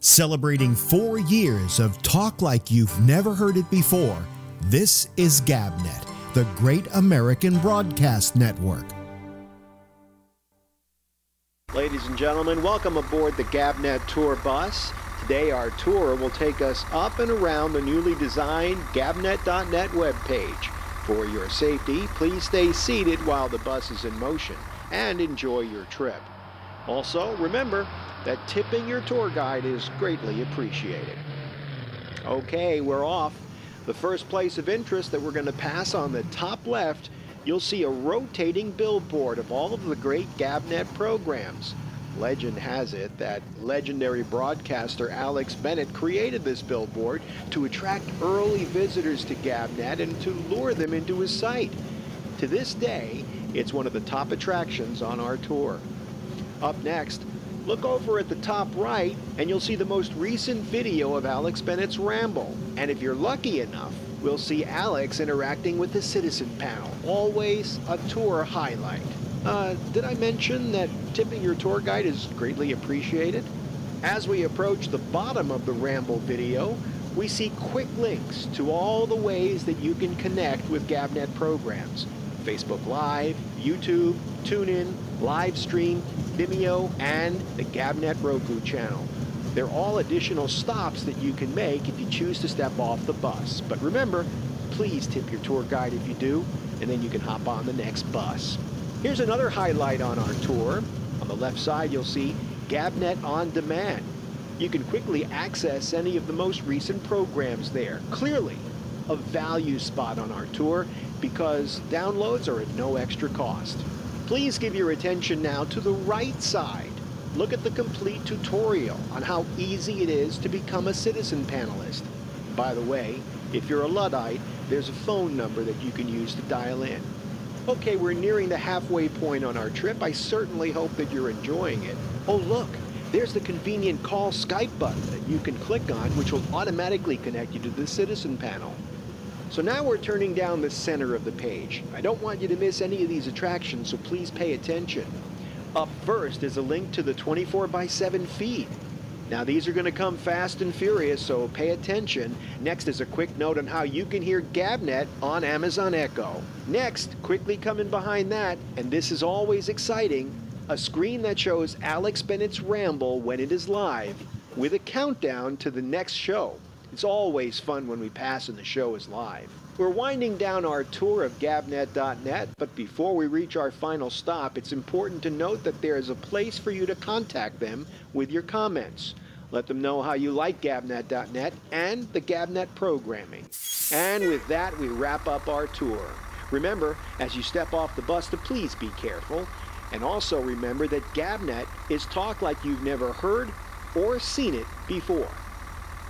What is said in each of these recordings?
Celebrating 4 years of talk like you've never heard it before, this is GabNet, the Great American Broadcast Network. Ladies and gentlemen, welcome aboard the GabNet Tour bus. Today our tour will take us up and around the newly designed GabNet.net webpage. For your safety, please stay seated while the bus is in motion and enjoy your trip. Also, remember that tipping your tour guide is greatly appreciated. Okay, we're off. The first place of interest that we're going to pass on the top left, you'll see a rotating billboard of all of the great GabNet programs. Legend has it that legendary broadcaster Alex Bennett created this billboard to attract early visitors to GabNet and to lure them into his site. To this day, it's one of the top attractions on our tour. Up next, look over at the top right and you'll see the most recent video of Alex Bennett's Ramble. And if you're lucky enough, we'll see Alex interacting with the citizen panel. Always a tour highlight. Did I mention that tipping your tour guide is greatly appreciated? As we approach the bottom of the Ramble video, we see quick links to all the ways that you can connect with GabNet programs. Facebook Live, YouTube, TuneIn, Livestream, Vimeo, and the GabNet Roku channel. They're all additional stops that you can make if you choose to step off the bus. But remember, please tip your tour guide if you do, and then you can hop on the next bus. Here's another highlight on our tour. On the left side, you'll see GabNet On Demand. You can quickly access any of the most recent programs there. Clearly, a value spot on our tour because downloads are at no extra cost. Please give your attention now to the right side. Look at the complete tutorial on how easy it is to become a citizen panelist. By the way, if you're a Luddite, there's a phone number that you can use to dial in. Okay, we're nearing the halfway point on our trip. I certainly hope that you're enjoying it. Oh, look, there's the convenient call Skype button that you can click on, which will automatically connect you to the citizen panel. So now we're turning down the center of the page. I don't want you to miss any of these attractions, so please pay attention. Up first is a link to the 24/7 feed. Now these are going to come fast and furious, so pay attention. Next is a quick note on how you can hear GabNet on Amazon Echo. Next, quickly coming behind that, and this is always exciting, a screen that shows Alex Bennett's Ramble when it is live, with a countdown to the next show. It's always fun when we pass and the show is live. We're winding down our tour of GabNet.net, but before we reach our final stop, it's important to note that there is a place for you to contact them with your comments. Let them know how you like GabNet.net and the GabNet programming. And with that, we wrap up our tour. Remember, as you step off the bus, to please be careful. And also remember that GabNet is talk like you've never heard or seen it before.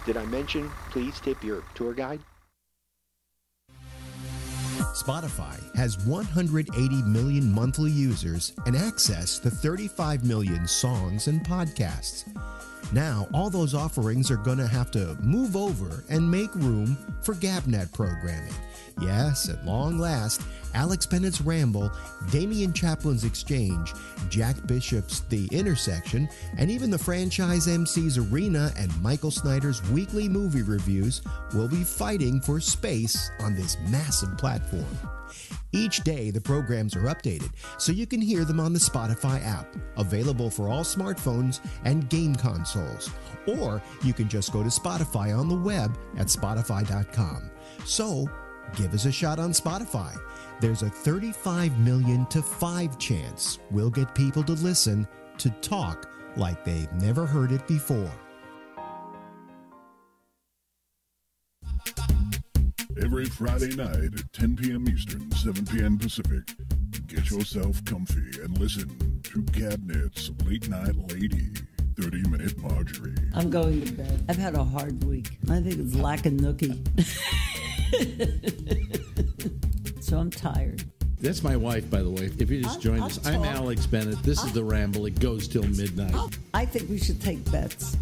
Did I mention, please tip your tour guide? Spotify has 180 million monthly users and access to 35 million songs and podcasts. Now, all those offerings are going to have to move over and make room for GabNet programming. Yes, at long last, Alex Bennett's Ramble, Damian Chaplin's Exchange, Jack Bishop's The Intersection, and even the franchise MC's Arena and Michael Snyder's weekly movie reviews will be fighting for space on this massive platform. Each day, the programs are updated, so you can hear them on the Spotify app, available for all smartphones and game consoles. Or you can just go to Spotify on the web at spotify.com. So, give us a shot on Spotify. There's a 35 million to 5 chance we'll get people to listen to talk like they've never heard it before. Every Friday night at 10 p.m. Eastern, 7 p.m. Pacific, get yourself comfy and listen to GabNet's Late Night Lady, 30-Minute Marjorie. I'm going to bed. I've had a hard week. I think it's lacking nookie. So I'm tired. That's my wife, by the way. If you just joined us, I'm Alex Bennett. This is the Ramble. It goes till midnight. I think we should take bets.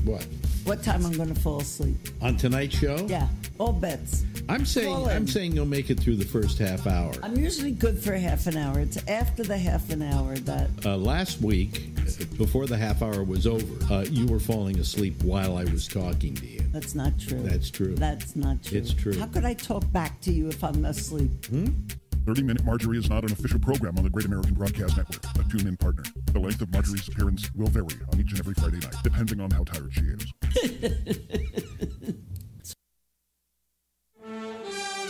What? What time I'm going to fall asleep. On tonight's show? Yeah, all bets. I'm saying you'll make it through the first half hour. I'm usually good for half an hour. It's after the half an hour that... Last week, before the half hour was over, you were falling asleep while I was talking to you. That's not true. That's true. That's not true. It's true. How could I talk back to you if I'm asleep? 30-Minute Marjorie is not an official program on the Great American Broadcast Network, a tune-in partner. The length of Marjorie's appearance will vary on each and every Friday night, depending on how tired she is.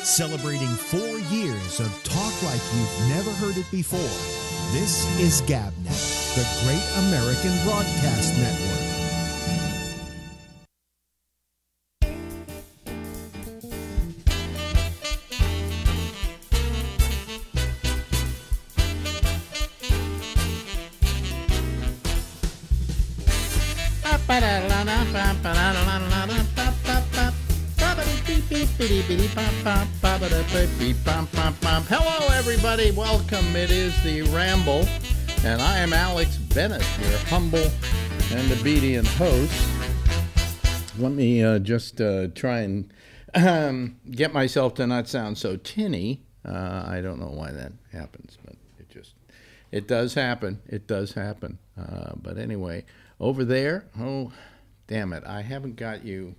Celebrating 4 years of talk like you've never heard it before. This is GabNet, the Great American Broadcast Network. Hello, everybody. Welcome. It is the Ramble, and I am Alex Bennett, your humble and obedient host. Let me just try and get myself to not sound so tinny. I don't know why that happens, but it does happen. It does happen. But anyway, over there, oh, damn it, I haven't got you.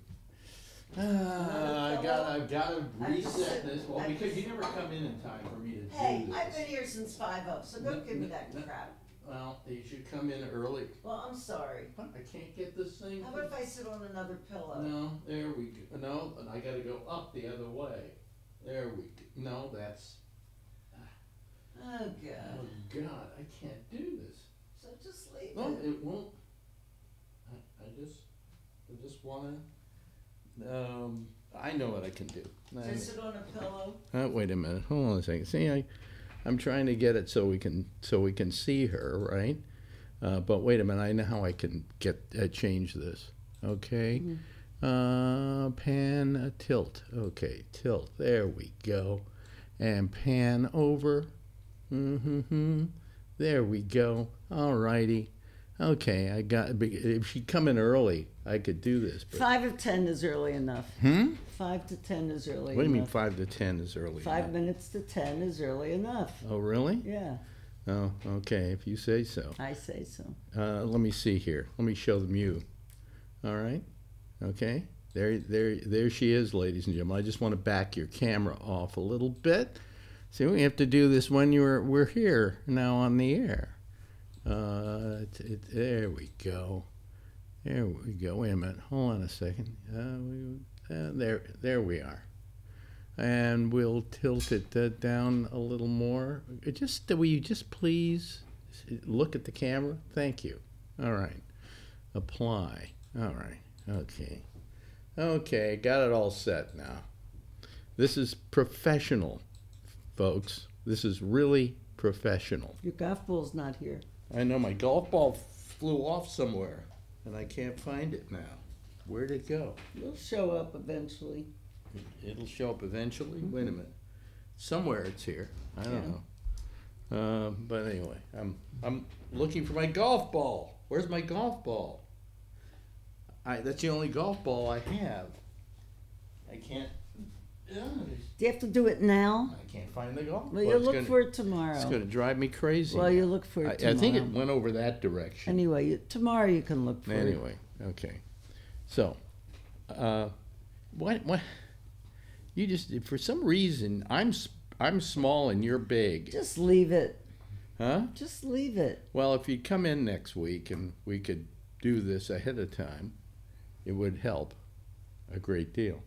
I've got to reset this. Well, because you never come in time for me to do this. Hey, I've been here since 5:00, so don't give me that crap. Well, you should come in early. Well, I'm sorry. What? I can't get this thing. How about if I sit on another pillow? No, there we go. No, and I got to go up the other way. There we go. No, that's... Oh, God. Oh, God, I can't do this. So just leave it. No, it won't. I just want to... I know what I can do. Just sit on a pillow. Wait a minute. Hold on a second. See, I'm trying to get it so we can see her, right? But wait a minute. I know how I can change this. Okay. Pan tilt. Okay, tilt. There we go. And pan over. There we go. All righty. Okay, I got. If she'd come in early, I could do this. But 5 to 10 is early enough. 5 to 10 is early enough. What do you mean 5 to 10 is early 5 enough? minutes to 10 is early enough. Oh, really? Yeah. Oh, okay, if you say so. I say so. Let me see here. Let me show them you. All right. Okay. There she is, ladies and gentlemen. I just want to back your camera off a little bit. See, we have to do this when we're here now on the air. There we go. There we go. Wait a minute. Hold on a second. There we are. And we'll tilt it down a little more. Will you just please look at the camera? Thank you. All right. Apply. All right. Okay. Okay. Got it all set now. This is professional, folks. This is really professional. Your golf ball's not here. I know my golf ball flew off somewhere, and I can't find it now. Where'd it go? It'll show up eventually. It'll show up eventually? Wait a minute. Somewhere it's here. I don't know. But anyway, I'm looking for my golf ball. Where's my golf ball? That's the only golf ball I have. I can't... Do you have to do it now? I can't find the golf ball. Well, you'll look for it tomorrow. It's going to drive me crazy. Well, you'll look for it tomorrow. I think it went over that direction. Anyway, tomorrow you can look for it. Anyway, okay. So, what? You just, for some reason, I'm small and you're big. Just leave it. Huh? Just leave it. Well, if you come in next week and we could do this ahead of time, it would help a great deal.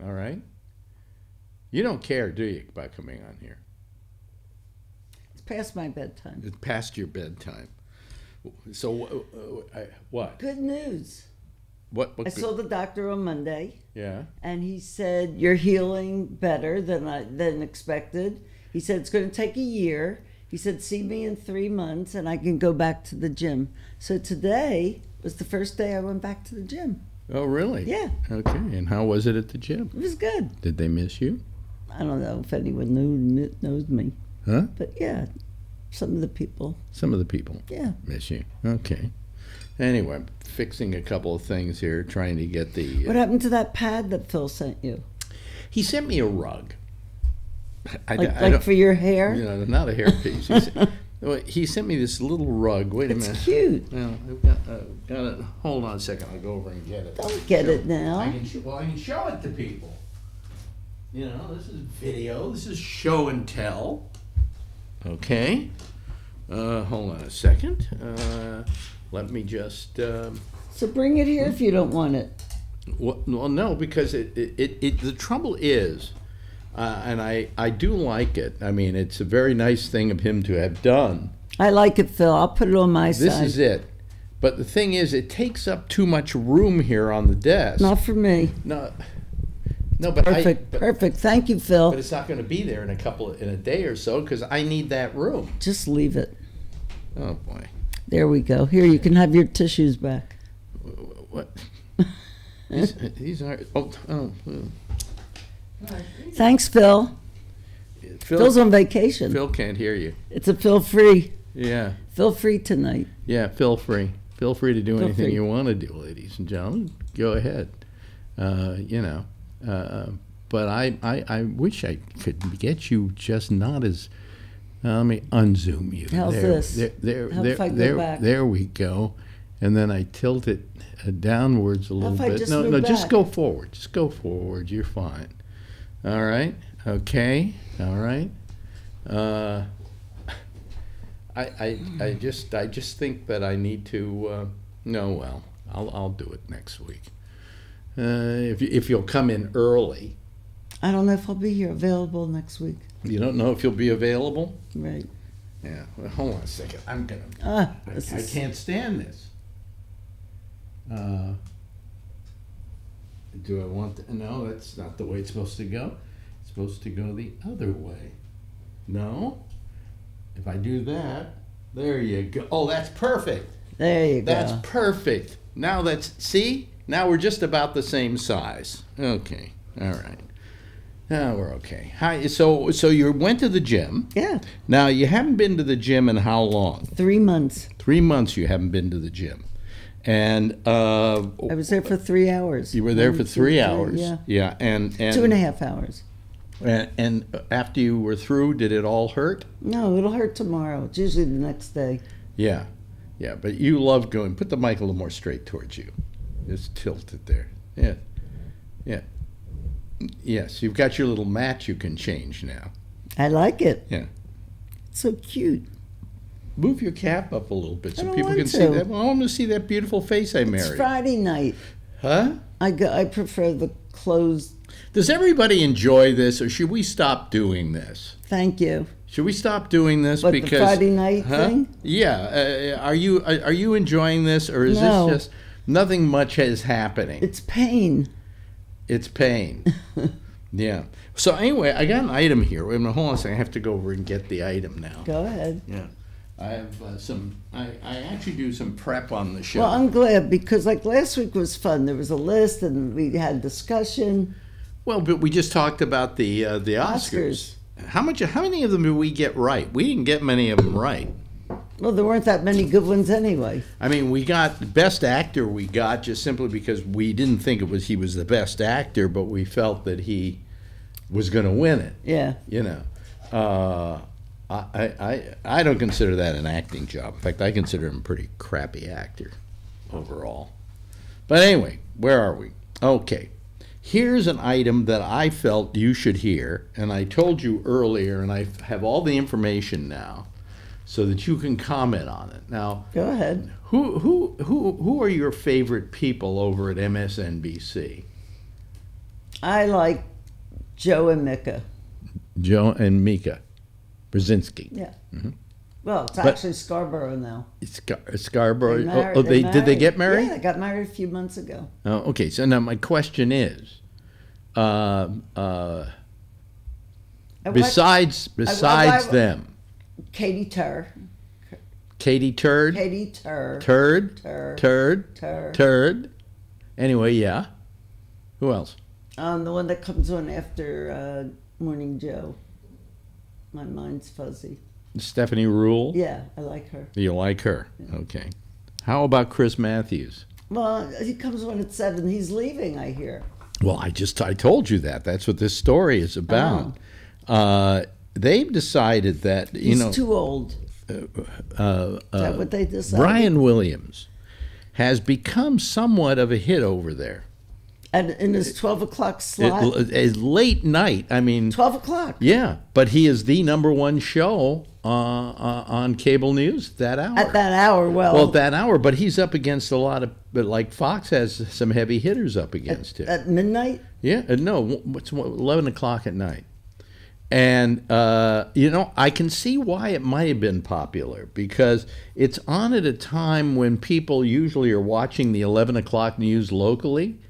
All right? You don't care, do you, about coming on here? It's past my bedtime. It's past your bedtime. So, what? Good news. What I saw the doctor on Monday. Yeah. And he said, you're healing better than expected. He said, it's going to take a year. He said, see me in 3 months and I can go back to the gym. So today was the first day I went back to the gym. Oh, really? Yeah. Okay. And how was it at the gym? It was good. Did they miss you? I don't know if anyone knows me. Huh? But yeah, some of the people. Some of the people. Yeah. Miss you. Okay. Anyway, I'm fixing a couple of things here, trying to get the... What happened to that pad that Phil sent you? He sent me a rug. Like for your hair? You know, not a hairpiece. He sent me this little rug. Wait a minute. It's cute. Well, I've got it. Hold on a second. I'll go over and get it. Don't get it now. I can show it to people. You know, this is video. This is show and tell. Okay. Hold on a second. Let me just. So bring it here if you don't want it. Well, no, because the trouble is, and I do like it. I mean, it's a very nice thing of him to have done. I like it, Phil. I'll put it on my side. This is it. But the thing is, it takes up too much room here on the desk. Not for me. No, but Perfect. Thank you, Phil. But it's not going to be there in a day or so because I need that room. Just leave it. Oh boy. There we go. Here, you can have your tissues back. What? These are. Oh. Thanks, Phil. Phil's on vacation. Phil can't hear you. It's a Phil free. Yeah. Phil free tonight. Yeah, Phil free. Feel free to do anything you want to do, ladies and gentlemen. Go ahead. You know. But I wish I could get you just not as. Let me unzoom you. How's this? If I go back? There we go. And then I tilt it downwards a little bit. No, just go forward. Just go forward. You're fine. All right. Okay. All right. I just think that I need to. No, well, I'll do it next week. If you'll come in early. I don't know if I'll be here available next week. You don't know if you'll be available? Right. Yeah. Well, hold on a second. I'm gonna. I can't stand this. Do I want to? No, that's not the way it's supposed to go. It's supposed to go the other way. No? If I do that, there you go. Oh, that's perfect. There you go. That's perfect. Now see? Now we're just about the same size. Okay. All right. Now we're okay. Hi. So you went to the gym. Yeah. Now you haven't been to the gym in how long? 3 months. 3 months you haven't been to the gym. And I was there for 3 hours. You were there for 3 hours. Yeah. Yeah. And 2.5 hours. And after you were through, did it all hurt? No, it'll hurt tomorrow. It's usually the next day. Yeah. Yeah. But you love going. Put the mic a little more straight towards you. Just tilt it there. Yeah. Yeah. Yes, you've got your little mat you can change now. I like it. Yeah. It's so cute. Move your cap up a little bit so people want can see that. Well, I want to see that beautiful face I married. It's Friday night. Huh? I prefer the closed. Does everybody enjoy this, or should we stop doing this? Thank you. Should we stop doing this because the Friday night thing? Yeah. Are you enjoying this, or is No. this just nothing much is happening? It's pain. It's pain. Yeah. So anyway, I got an item here. Wait a minute, hold on a second. I have to go over and get the item now. Go ahead. Yeah. I have I actually do some prep on the show. Well, I'm glad because like last week was fun. There was a list and we had discussion. Well, but we just talked about the Oscars. How many of them did we get right? We didn't get many of them right. Well, there weren't that many good ones anyway. I mean, we got Best Actor. We got just simply because we didn't think he was the best actor, but we felt that he was going to win it. Yeah. You know, I don't consider that an acting job. In fact, I consider him a pretty crappy actor overall. But anyway, where are we? Okay. Here's an item that I felt you should hear, and I told you earlier, and I have all the information now, so that you can comment on it. Now, go ahead. Who are your favorite people over at MSNBC? I like Joe and Mika. Joe and Mika Brzezinski. Yeah. Mm-hmm. Well, it's actually Scarborough now. Scarborough. Did they get married? Yeah, they got married a few months ago. Oh, okay. So now my question is, besides them, Katie Turd. Katie Turd. Katie Turd. Turd. Anyway, yeah. Who else? The one that comes on after Morning Joe. My mind's fuzzy. Stephanie Rule? Yeah, I like her. You like her? Yeah. Okay. How about Chris Matthews? Well, he comes on at 7. He's leaving, I hear. Well, I told you that. That's what this story is about. They've decided that, He's too old. Is that what they decided? Brian Williams has become somewhat of a hit over there. And in his 12 o'clock slot? It's late night. I mean, 12 o'clock. Yeah, but he is the #1 show on cable news that hour. At that hour, well, that hour. But he's up against a lot of, but like Fox has some heavy hitters up against him. At midnight? Yeah, no, it's 11 o'clock at night. And, I can see why it might have been popular, because it's on at a time when people usually are watching the 11 o'clock news locally.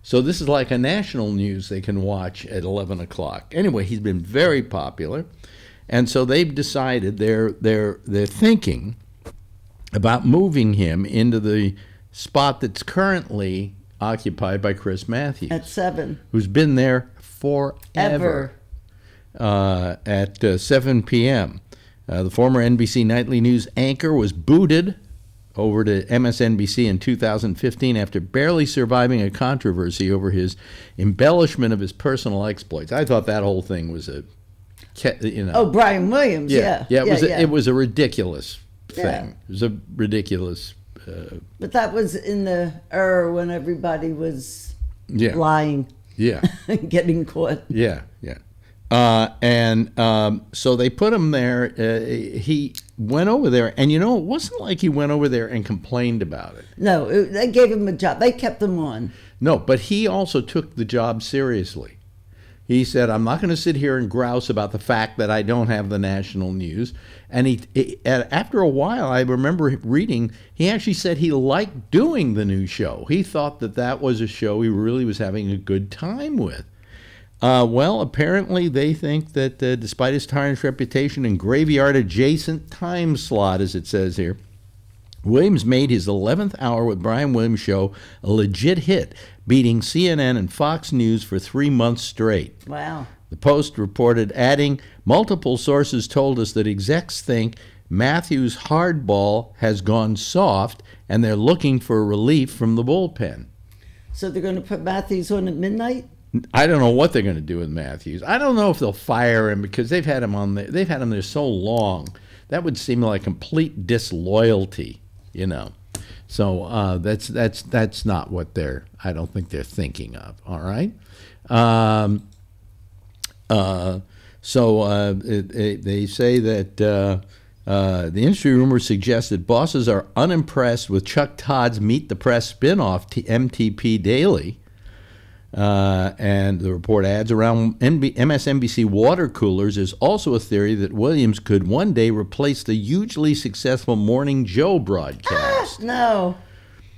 So this is like a national news they can watch at 11 o'clock. Anyway, he's been very popular. And so they've decided they're thinking about moving him into the spot that's currently occupied by Chris Matthews. At 7. Who's been there forever. At 7 p.m. The former NBC Nightly News anchor was booted over to MSNBC in 2015 after barely surviving a controversy over his embellishment of his personal exploits. I thought that whole thing was Oh, Brian Williams, yeah. It was a ridiculous thing. It was a ridiculous... but that was in the era when everybody was lying. Yeah. Getting caught. Yeah. So they put him there. He went over there, and it wasn't like he went over there and complained about it. No, they gave him a job. They kept him on. No, but he also took the job seriously. He said, I'm not going to sit here and grouse about the fact that I don't have the national news. And after a while, I remember reading, he actually said he liked doing the new show. He thought that was a show he really was having a good time with. Well, apparently they think that despite his tarnished reputation and graveyard-adjacent time slot, as it says here, Williams made his 11th Hour with Brian Williams show a legit hit, beating CNN and Fox News for 3 months straight. Wow. The Post reported, adding, multiple sources told us that execs think Matthews' hardball has gone soft and they're looking for relief from the bullpen. So they're going to put Matthews on at midnight? I don't know what they're going to do with Matthews. I don't know if they'll fire him because they've had him on there. They've had him there so long. That would seem like complete disloyalty, So that's not what I don't think they're thinking of. All right. They say that the industry rumors suggest that bosses are unimpressed with Chuck Todd's Meet the Press spinoff to MTP Daily. And the report adds, around MSNBC water coolers, there's also a theory that Williams could one day replace the hugely successful Morning Joe broadcast. No.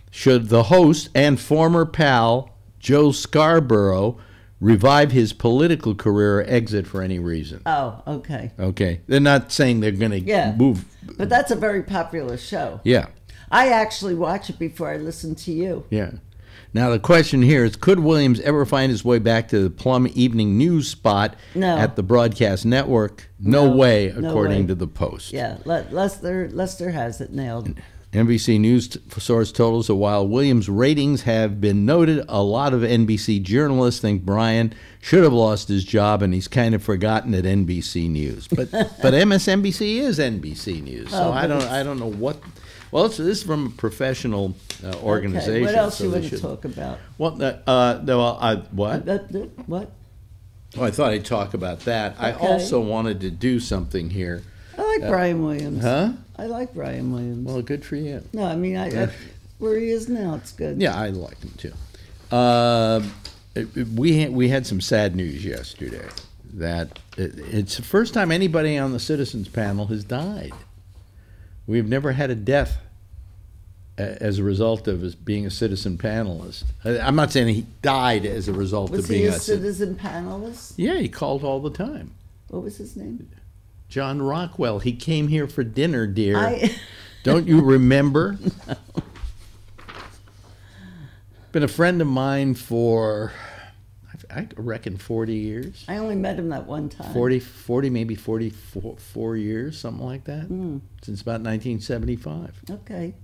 Should the host and former pal, Joe Scarborough, revive his political career or exit for any reason. Oh, okay. Okay. They're not saying they're going to move. But that's a very popular show. Yeah. I actually watch it before I listen to you. Yeah. Now, the question here is, could Williams ever find his way back to the Plum Evening News spot at the broadcast network? No way, according to the Post. Yeah, Lester has it nailed. NBC News source told us that while Williams' ratings have been noted, a lot of NBC journalists think Brian should have lost his job, and he's kind of forgotten at NBC News. But MSNBC is NBC News, so I don't know what. Well, this is from a professional organization. Okay. What else so you want to talk about? What? What? Oh, I thought I'd talk about that. Okay. I also wanted to do something here. I like Brian Williams. Huh? I like Brian Williams. Well, good for you. No, I mean, where he is now, it's good. Yeah, I like him too. We had some sad news yesterday that it's the first time anybody on the Citizens panel has died. We've never had a death as a result of being a citizen panelist. I'm not saying he died as a result of being a citizen panelist? Yeah, he called all the time. What was his name? John Rockwell. He came here for dinner, dear. Don't you remember? No. Been a friend of mine for, I reckon, 40 years. I only met him that one time. 40, maybe 44 years, something like that. Since about 1975. Okay.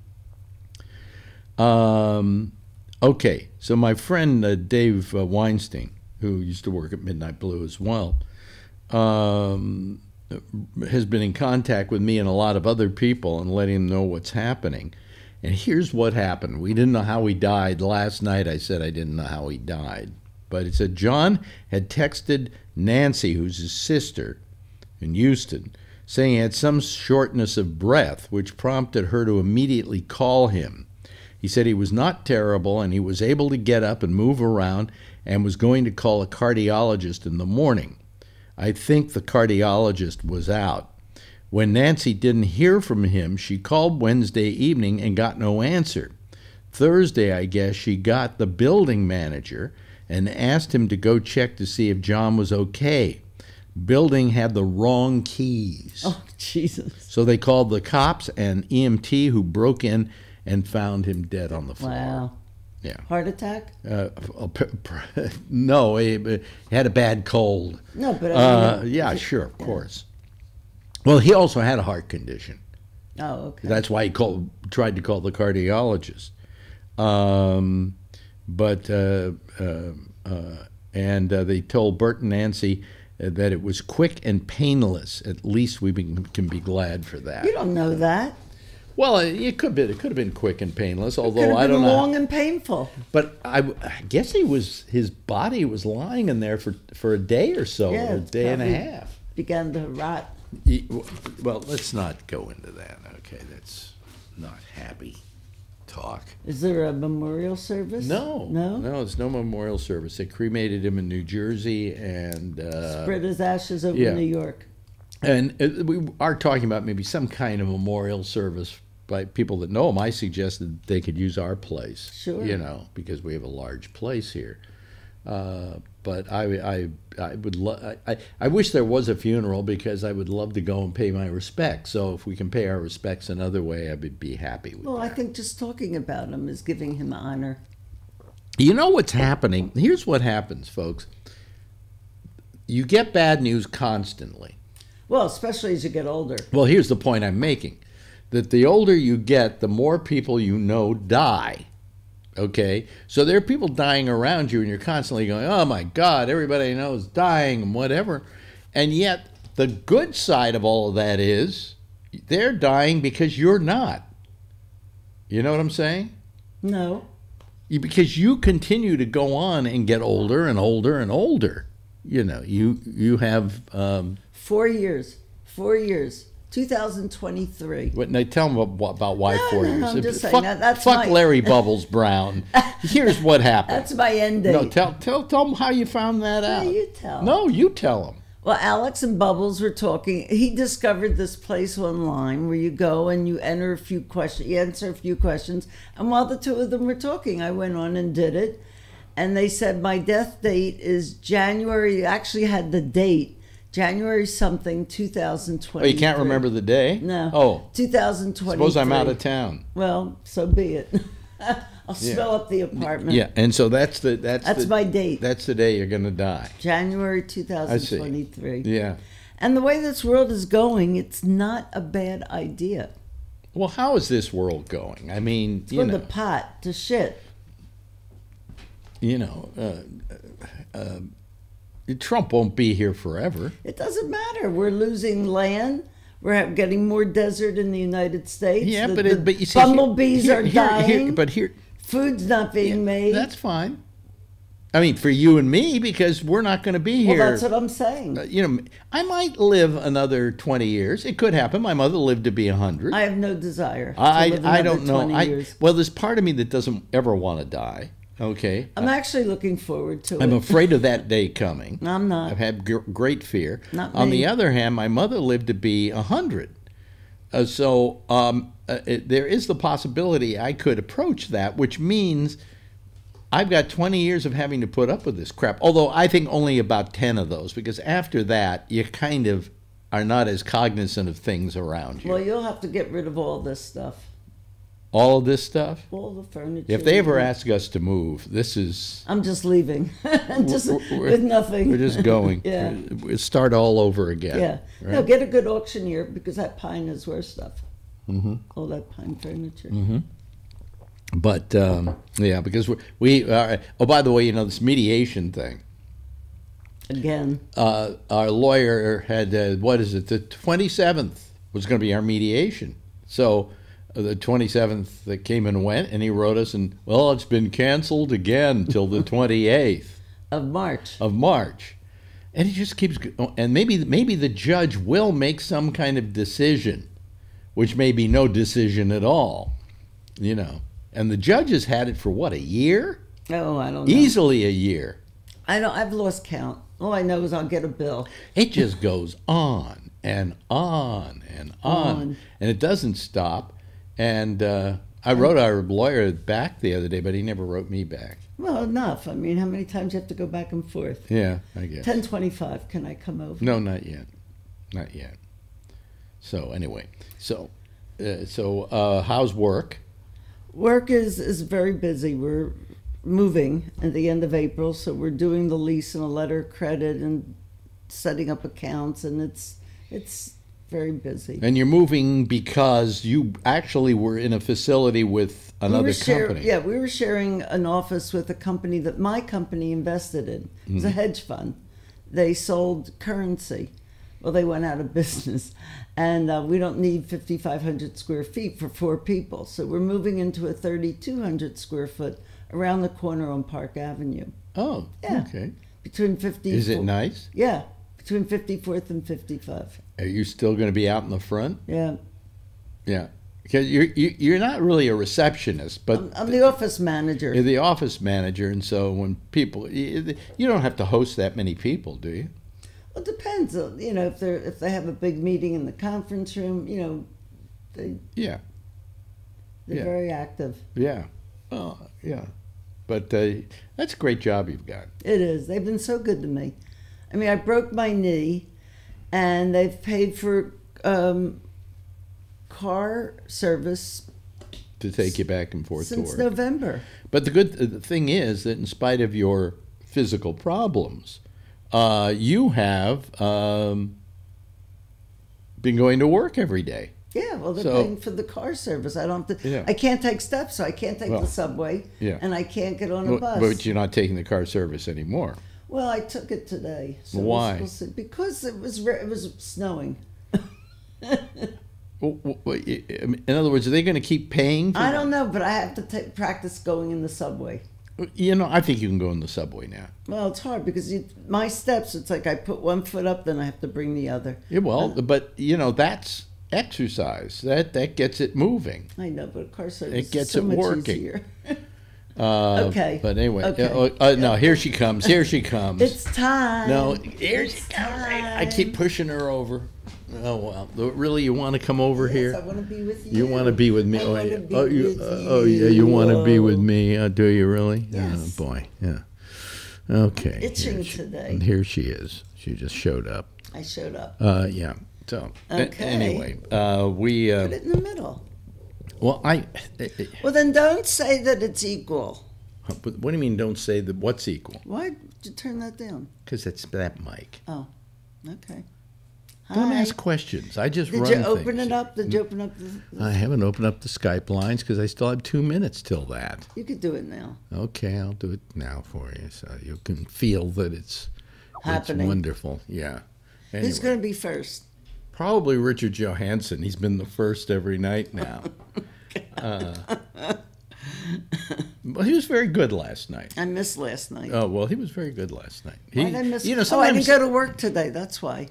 Okay, so my friend Dave Weinstein, who used to work at Midnight Blue as well, has been in contact with me and a lot of other people and letting them know what's happening. And here's what happened. We didn't know how he died. Last night I said I didn't know how he died. But it said John had texted Nancy, who's his sister in Houston, saying he had some shortness of breath, which prompted her to immediately call him. He said he was not terrible and he was able to get up and move around and was going to call a cardiologist in the morning. I think the cardiologist was out. When Nancy didn't hear from him, she called Wednesday evening and got no answer. Thursday, I guess, she got the building manager and asked him to go check to see if John was okay. Building had the wrong keys. Oh, Jesus. So they called the cops and EMT, who broke in and found him dead on the floor. Wow. Yeah. Heart attack? No, he had a bad cold. No, but I mean, yeah, sure, of course. Well, he also had a heart condition. Oh, okay. That's why he tried to call the cardiologist. They told Bert and Nancy that it was quick and painless. At least we can be glad for that. You don't know that. Well, it could have been quick and painless, although It could have I don't been know. long and painful. But I guess his body was lying in there for a day or so, Yeah, or a it's day and a probably half. Began to rot. Well, let's not go into that. Okay, that's not happy talk. Is there a memorial service? No, there's no memorial service. They cremated him in New Jersey and Spread his ashes over yeah. New York. And we are talking about maybe some kind of memorial service by people that know him. I suggested they could use our place, Sure. Because we have a large place here. But I wish there was a funeral, because I would love to go and pay my respects. So if we can pay our respects another way, I would be happy with that. Well, I think just talking about him is giving him honor. You know what's happening? Here's what happens, folks. You get bad news constantly. Well, especially as you get older. Well, here's the point I'm making. That the older you get, the more people you know die. Okay? So there are people dying around you, and you're constantly going, oh my God, everybody I know is dying and whatever. And yet, the good side of all of that is they're dying because you're not. You know what I'm saying? No. Because you continue to go on and get older and older and older. You have... 4 years. 4 years. 2023. Now tell them about why 4 years. I'm just saying that's fuck Larry Bubbles Brown. Here's what happened. That's my end date. No, tell them how you found that out. No, you tell. No, you tell them. Well, Alex and Bubbles were talking. He discovered this place online where you go and you enter a few questions, you answer a few questions. And while the two of them were talking, I went on and did it. And they said my death date is January. Actually had the date. January something, 2020. Oh, you can't remember the day? No. Oh. 2023. Suppose I'm out of town. Well, so be it. I'll smell up the apartment. Yeah, and so that's my date. That's the day you're going to die. January 2023. I see. Yeah. And the way this world is going, it's not a bad idea. Well, how is this world going? I mean, it's from the pot to shit. Trump won't be here forever. It doesn't matter. We're losing land. We're getting more desert in the United States. Yeah, but you see, bumblebees are dying. But here, food's not being made. That's fine. I mean, for you and me, because we're not going to be here. Well, that's what I'm saying. I might live another 20 years. It could happen. My mother lived to be 100. I have no desire. I don't know. 20 years. Well, there's part of me that doesn't ever want to die. Okay. I'm actually looking forward to it. I'm afraid of that day coming. I'm not. I've had great fear. Not On me. the other hand, my mother lived to be 100. There is the possibility I could approach that, which means I've got 20 years of having to put up with this crap. Although I think only about 10 of those, because after that, you kind of are not as cognizant of things around you. Well, you'll have to get rid of all this stuff. All of this stuff? All the furniture. If they ever ask us to move, this is... I'm just leaving. With nothing. We're just going. Yeah. We'll start all over again. Yeah. Right? No, get a good auctioneer, because that pine is worth stuff. Mm-hmm. All that pine furniture. Mm-hmm. But yeah, because we oh, by the way, this mediation thing. Again. Our lawyer had what is it? The 27th was going to be our mediation. So the 27th that came and went, and he wrote us, and well, it's been canceled again till the 28th of March. Of March, and he just keeps. And maybe the judge will make some kind of decision, which may be no decision at all, And the judge has had it for what, a year? Oh, I don't know. Easily a year. I've lost count. All I know is I'll get a bill. It just goes on and on and on. And it doesn't stop. And I wrote our lawyer back the other day, but he never wrote me back. Well, enough. I mean, how many times do you have to go back and forth? Yeah, I guess. 10:25. Can I come over? No, not yet. Not yet. So anyway, so how's work? Work is very busy. We're moving at the end of April, so we're doing the lease and a letter of credit and setting up accounts, and it's very busy. And you're moving because you actually were in a facility with another company. Yeah, we were sharing an office with a company that my company invested in. It was a hedge fund. They sold currency. Well, they went out of business, and we don't need 5,500 square feet for 4 people. So we're moving into a 3,200 square foot around the corner on Park Avenue. Oh, yeah. Okay. Between 50. Is it nice? Yeah, between 54th and 55. Are you still going to be out in the front? Yeah. Yeah. Because you're not really a receptionist, but I'm the office manager. You're the office manager, and so when people, you don't have to host that many people, do you? Well, it depends. If they have a big meeting in the conference room, they're very active. Yeah. Oh, yeah. But that's a great job you've got. It is. They've been so good to me. I mean, I broke my knee, and they've paid for car service to take you back and forth since to work. November. But the thing is that in spite of your physical problems, you have been going to work every day. Yeah, well, they're paying for the car service. I can't take steps, so I can't take the subway, and I can't get on a bus. But you're not taking the car service anymore. Well, I took it today. So why? We'll see. Because it was snowing. In other words, are they going to keep paying for I don't know, but I have to practice going in the subway. I think you can go in the subway now. Well, it's hard because my steps, it's like I put one foot up, then I have to bring the other. Yeah, well, but, that's exercise. That gets it moving. I know, but car service it gets is so it much working. easier. Okay. But anyway, no, here she comes. Here she comes. It's time. No, here she comes. I keep pushing her over. Oh, well. Really, you want to come over here? I want to be with you. You want to be with me? I want to be with yeah, you want to be with me? Do you really? Yes. Oh, boy. Yeah. Okay. Itching today. And here she is. She just showed up. I showed up. Yeah. So, anyway, we... Put it in the middle. Well, well, then don't say that it's equal. What do you mean don't say that what's equal? Why did you turn that down? Because it's that mic. Oh, okay. Don't ask questions. I just run things. Did you open things. it up? Did you open up the... I haven't opened up the Skype lines because I still have 2 minutes till that. You could do it now. Okay, I'll do it now for you so you can feel that it's happening. It's wonderful. Yeah. Anyway. Who's going to be first? Probably Richard Johansson. He's been the first every night now. Well, he was very good last night. I missed last night. Oh, well, he was very good last night. Why did I miss? I didn't go to work today. That's why.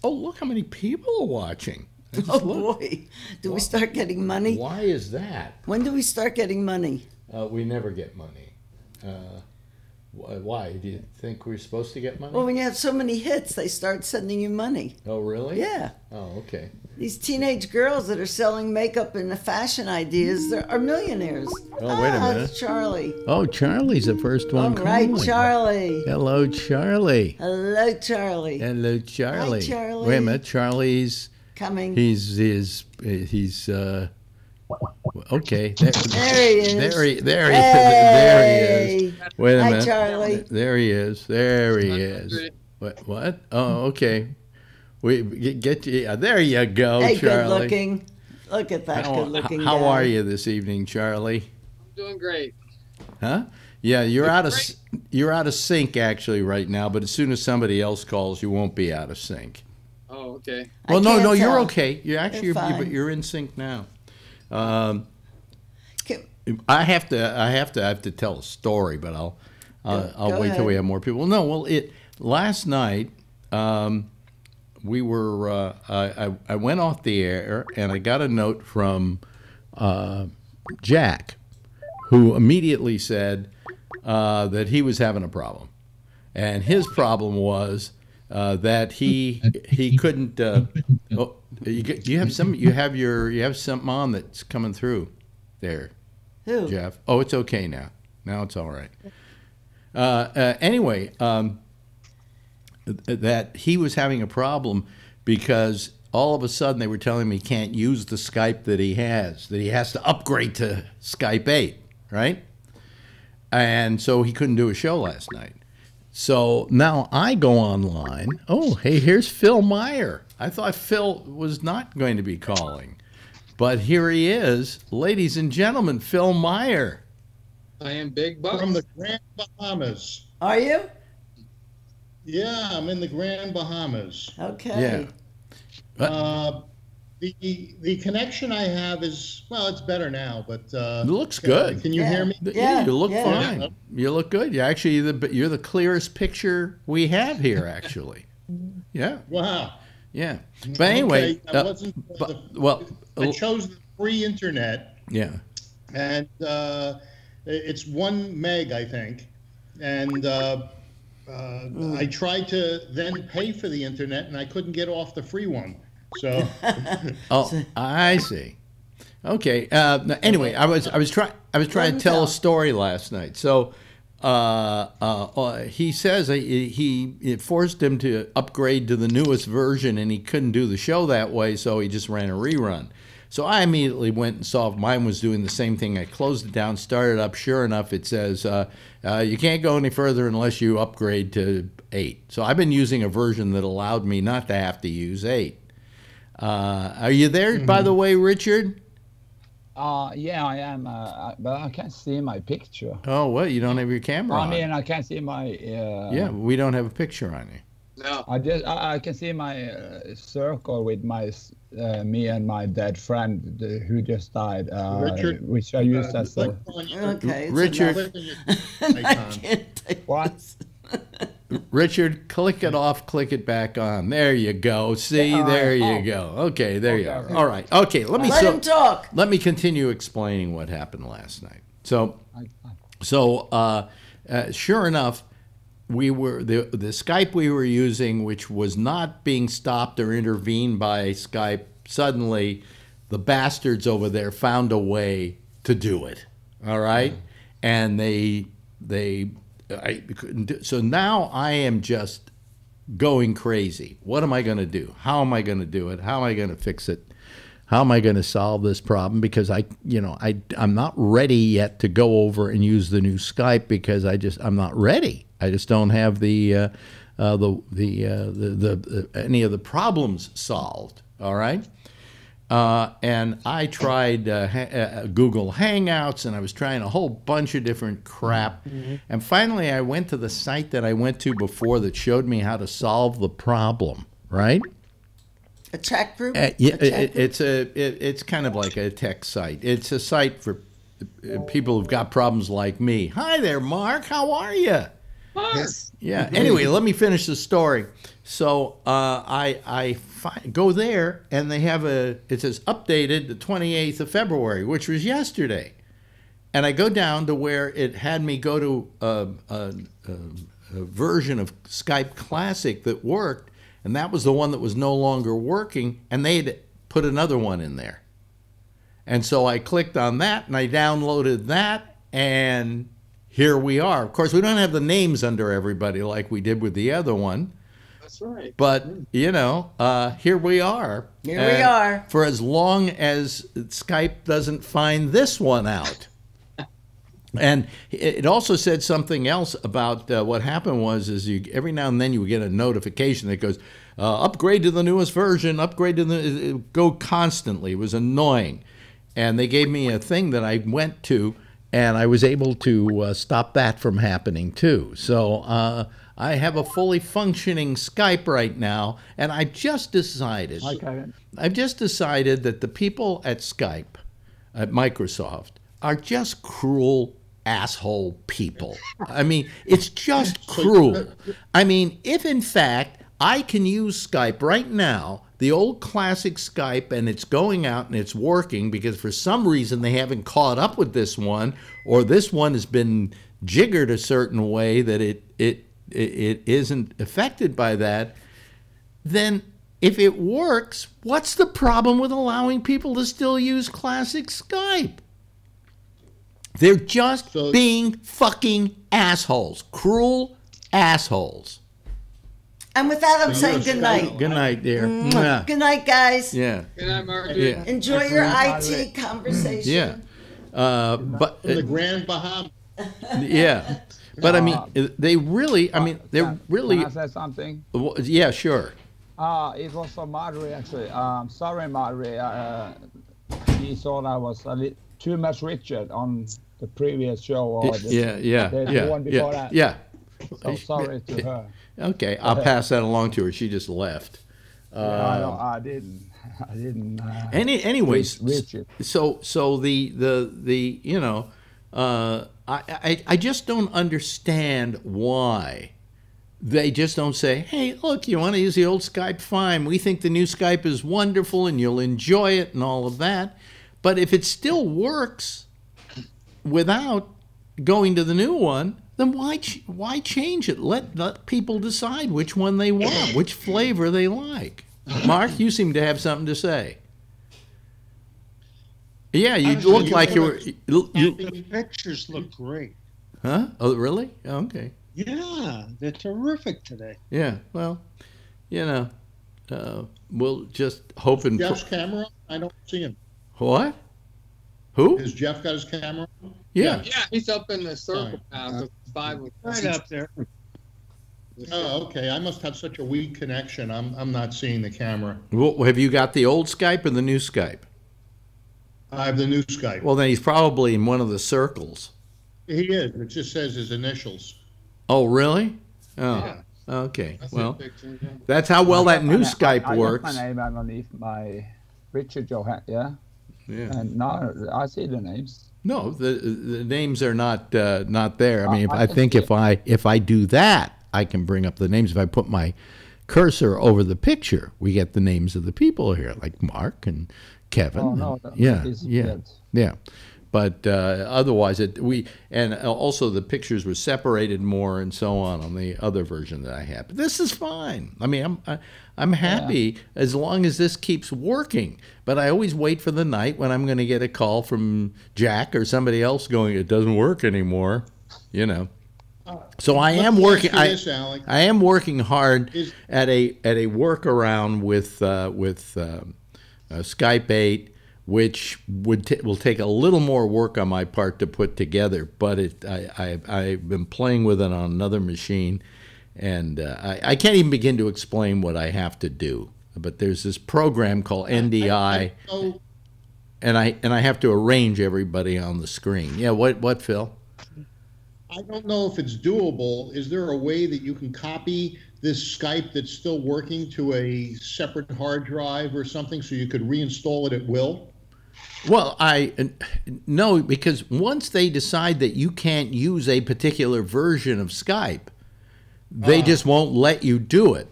Oh, look how many people are watching. Oh, boy. Do we start getting money? Why is that? When do we start getting money? We never get money. Why? Do you think we're supposed to get money? Well, when you have so many hits, they start sending you money. Oh, really? Yeah. Oh, okay. These teenage girls that are selling makeup and fashion ideas are millionaires. Oh, wait a minute. It's Charlie. Oh, Charlie's the first one All right, calling. Charlie. Hello, Charlie. Hello, Charlie. Hello, Charlie. Hi, Charlie. Wait a minute, Charlie's coming. He's okay. There he is. There he is. Wait a minute. Hi, Charlie. There he is. There he is. What? Oh, okay. We get you. Yeah, there you go, hey, Charlie. good looking. Look at that, good looking. How are you this evening, Charlie? doing great. Huh? Yeah, you're out of sync actually right now. But as soon as somebody else calls, you won't be out of sync. Oh, okay. Well, I no, can't you're tell. okay. You're fine. you're in sync now. Can- I have to tell a story, but I'll Go wait till we ahead. have more people. No, well, last night we were I went off the air and I got a note from Jack, who immediately said that he was having a problem, and his problem was that he couldn't. You have something on that's coming through there, Who? Jeff. Oh, it's okay now. Now it's all right. Anyway, that he was having a problem because all of a sudden they were telling him he can't use the Skype that he has to upgrade to Skype 8, right? And so he couldn't do a show last night. So now I go online. Oh, hey, here's Phil Meyer. I thought Phil was not going to be calling, but here he is. Ladies and gentlemen, Phil Meyer. I am Big Bucks. From the Grand Bahamas. Are you? Yeah, I'm in the Grand Bahamas. Okay. The connection I have is, well, it's better now, but It looks good. Can you Yeah. hear me? Yeah, You look yeah. fine. You look good. You're actually you're the clearest picture we have here, actually. Yeah, Wow. yeah. But anyway, Okay, I wasn't, I chose the free internet, yeah. and it's 1 meg, I think. And I tried to then pay for the internet, and I couldn't get off the free one. So Oh, I see. Okay. Anyway, I was trying to tell a story last night. So he says it forced him to upgrade to the newest version, and he couldn't do the show that way, so he just ran a rerun. So I immediately went and saw if mine was doing the same thing. I closed it down, started up. Sure enough, it says you can't go any further unless you upgrade to 8. So I've been using a version that allowed me not to have to use 8. Are you there, by the way, Richard? Yeah, I am, but I can't see my picture. Oh, what? You don't have your camera on? I mean, I can't see my. Yeah, we don't have a picture on you. No. I can see my circle with my me and my dead friend who just died, Richard, which I used as a. Okay. it's Richard. enough. I can't take What? this. Richard, click it off, click it back on. There you go. See, All right. there you Oh. go. Okay, there you are. Okay. All right. Okay, let me Let him talk. let me continue explaining what happened last night. So, sure enough, we were the Skype we were using, which was not being stopped or intervened by Skype. Suddenly, the bastards over there found a way to do it. All right, and I couldn't do, so now I am just going crazy. What am I going to do? How am I going to do it? How am I going to fix it? How am I going to solve this problem? Because I'm not ready yet to go over and use the new Skype because I'm not ready. I just don't have any of the problems solved. All right. And I tried Google Hangouts, and I was trying a whole bunch of different crap. And finally, I went to the site that I went to before that showed me how to solve the problem, right? A chat group? Yeah, A chat group? it's kind of like a tech site. It's a site for people who've got problems like me. Hi there, Mark. How are you? Yeah. Anyway, let me finish the story. So I go there, and they have it says updated the 28th of February, which was yesterday. And I go down to where it had me go to a version of Skype Classic that worked, and that was the one that was no longer working, and they'd put another one in there. And so I clicked on that, and I downloaded that, and here we are. Of course, we don't have the names under everybody like we did with the other one. That's right. But, here we are. Here we are. For as long as Skype doesn't find this one out. And it also said something else about what happened was every now and then you would get a notification that goes, upgrade to the newest version, upgrade to go constantly. It was annoying. And they gave me a thing that I went to, and I was able to stop that from happening too. So I have a fully functioning Skype right now, and I've just decided that the people at Skype, at Microsoft, are just cruel asshole people. I mean, it's just cruel. I mean, if in fact I can use Skype right now, the old classic Skype, and it's going out and it's working because for some reason they haven't caught up with this one, or this one has been jiggered a certain way that it isn't affected by that, then if it works, what's the problem with allowing people to still use classic Skype? They're just being fucking assholes. Cruel assholes. And with that, I'm saying good night. Good night, dear. Good night, guys. Yeah. Good night, Marjorie. Yeah. Enjoy your IT conversation. Yeah. But the Grand Bahamas. yeah. But I mean, they really. I mean, they're really. Can I say something? Yeah, sure. It was for Marjorie actually. Sorry, Marjorie. He thought I was a little too much Richard on the previous show or the one before that. Yeah. So sorry to her. Okay, I'll pass that along to her. She just left. I didn't. Anyways, Richard. So the you know, I just don't understand why they just don't say, hey, look, you want to use the old Skype? Fine. We think the new Skype is wonderful and you'll enjoy it and all of that. But if it still works without going to the new one, then why change it? Let people decide which one they want, which flavor they like. Mark, you seem to have something to say. Yeah, you look like you were. The pictures look great. Huh? Oh, really? Oh, okay. Yeah, they're terrific today. Yeah. Well, you know, we'll just hope and. Jeff's camera? I don't see him. What? Who? Has Jeff got his camera? Yeah. Yeah, he's up in the circle now. The five Right up there. Oh, okay. I must have such a weak connection. I'm not seeing the camera. Well, have you got the old Skype or the new Skype? I have the new Skype. Well, then he's probably in one of the circles. He is. It just says his initials. Oh, really? Oh, Yeah. okay. That's Well, a picture, yeah. that's how well that new Skype I works. got my name underneath my Richard Johan. Yeah. Yeah. And now I see the names. No, the names are not there. I mean, I I can think see if I do that, I can bring up the names. If I put my cursor over the picture, we get the names of the people here, like Mark and Kevin. Oh, no, and, yeah, it's yeah, good. yeah. But otherwise, and also the pictures were separated more and so on the other version that I had. But this is fine. I mean, I'm happy as long as this keeps working. But I always wait for the night when I'm going to get a call from Jack or somebody else going, it doesn't work anymore, you know. So I am working. I am working hard at a workaround with Skype 8. Which will take a little more work on my part to put together, but I've been playing with it on another machine, and I can't even begin to explain what I have to do. But there's this program called NDI, and I have to arrange everybody on the screen. Yeah, what Phil? I don't know if it's doable. Is there a way that you can copy this Skype that's still working to a separate hard drive or something so you could reinstall it at will? Well, no, because once they decide that you can't use a particular version of Skype, they just won't let you do it.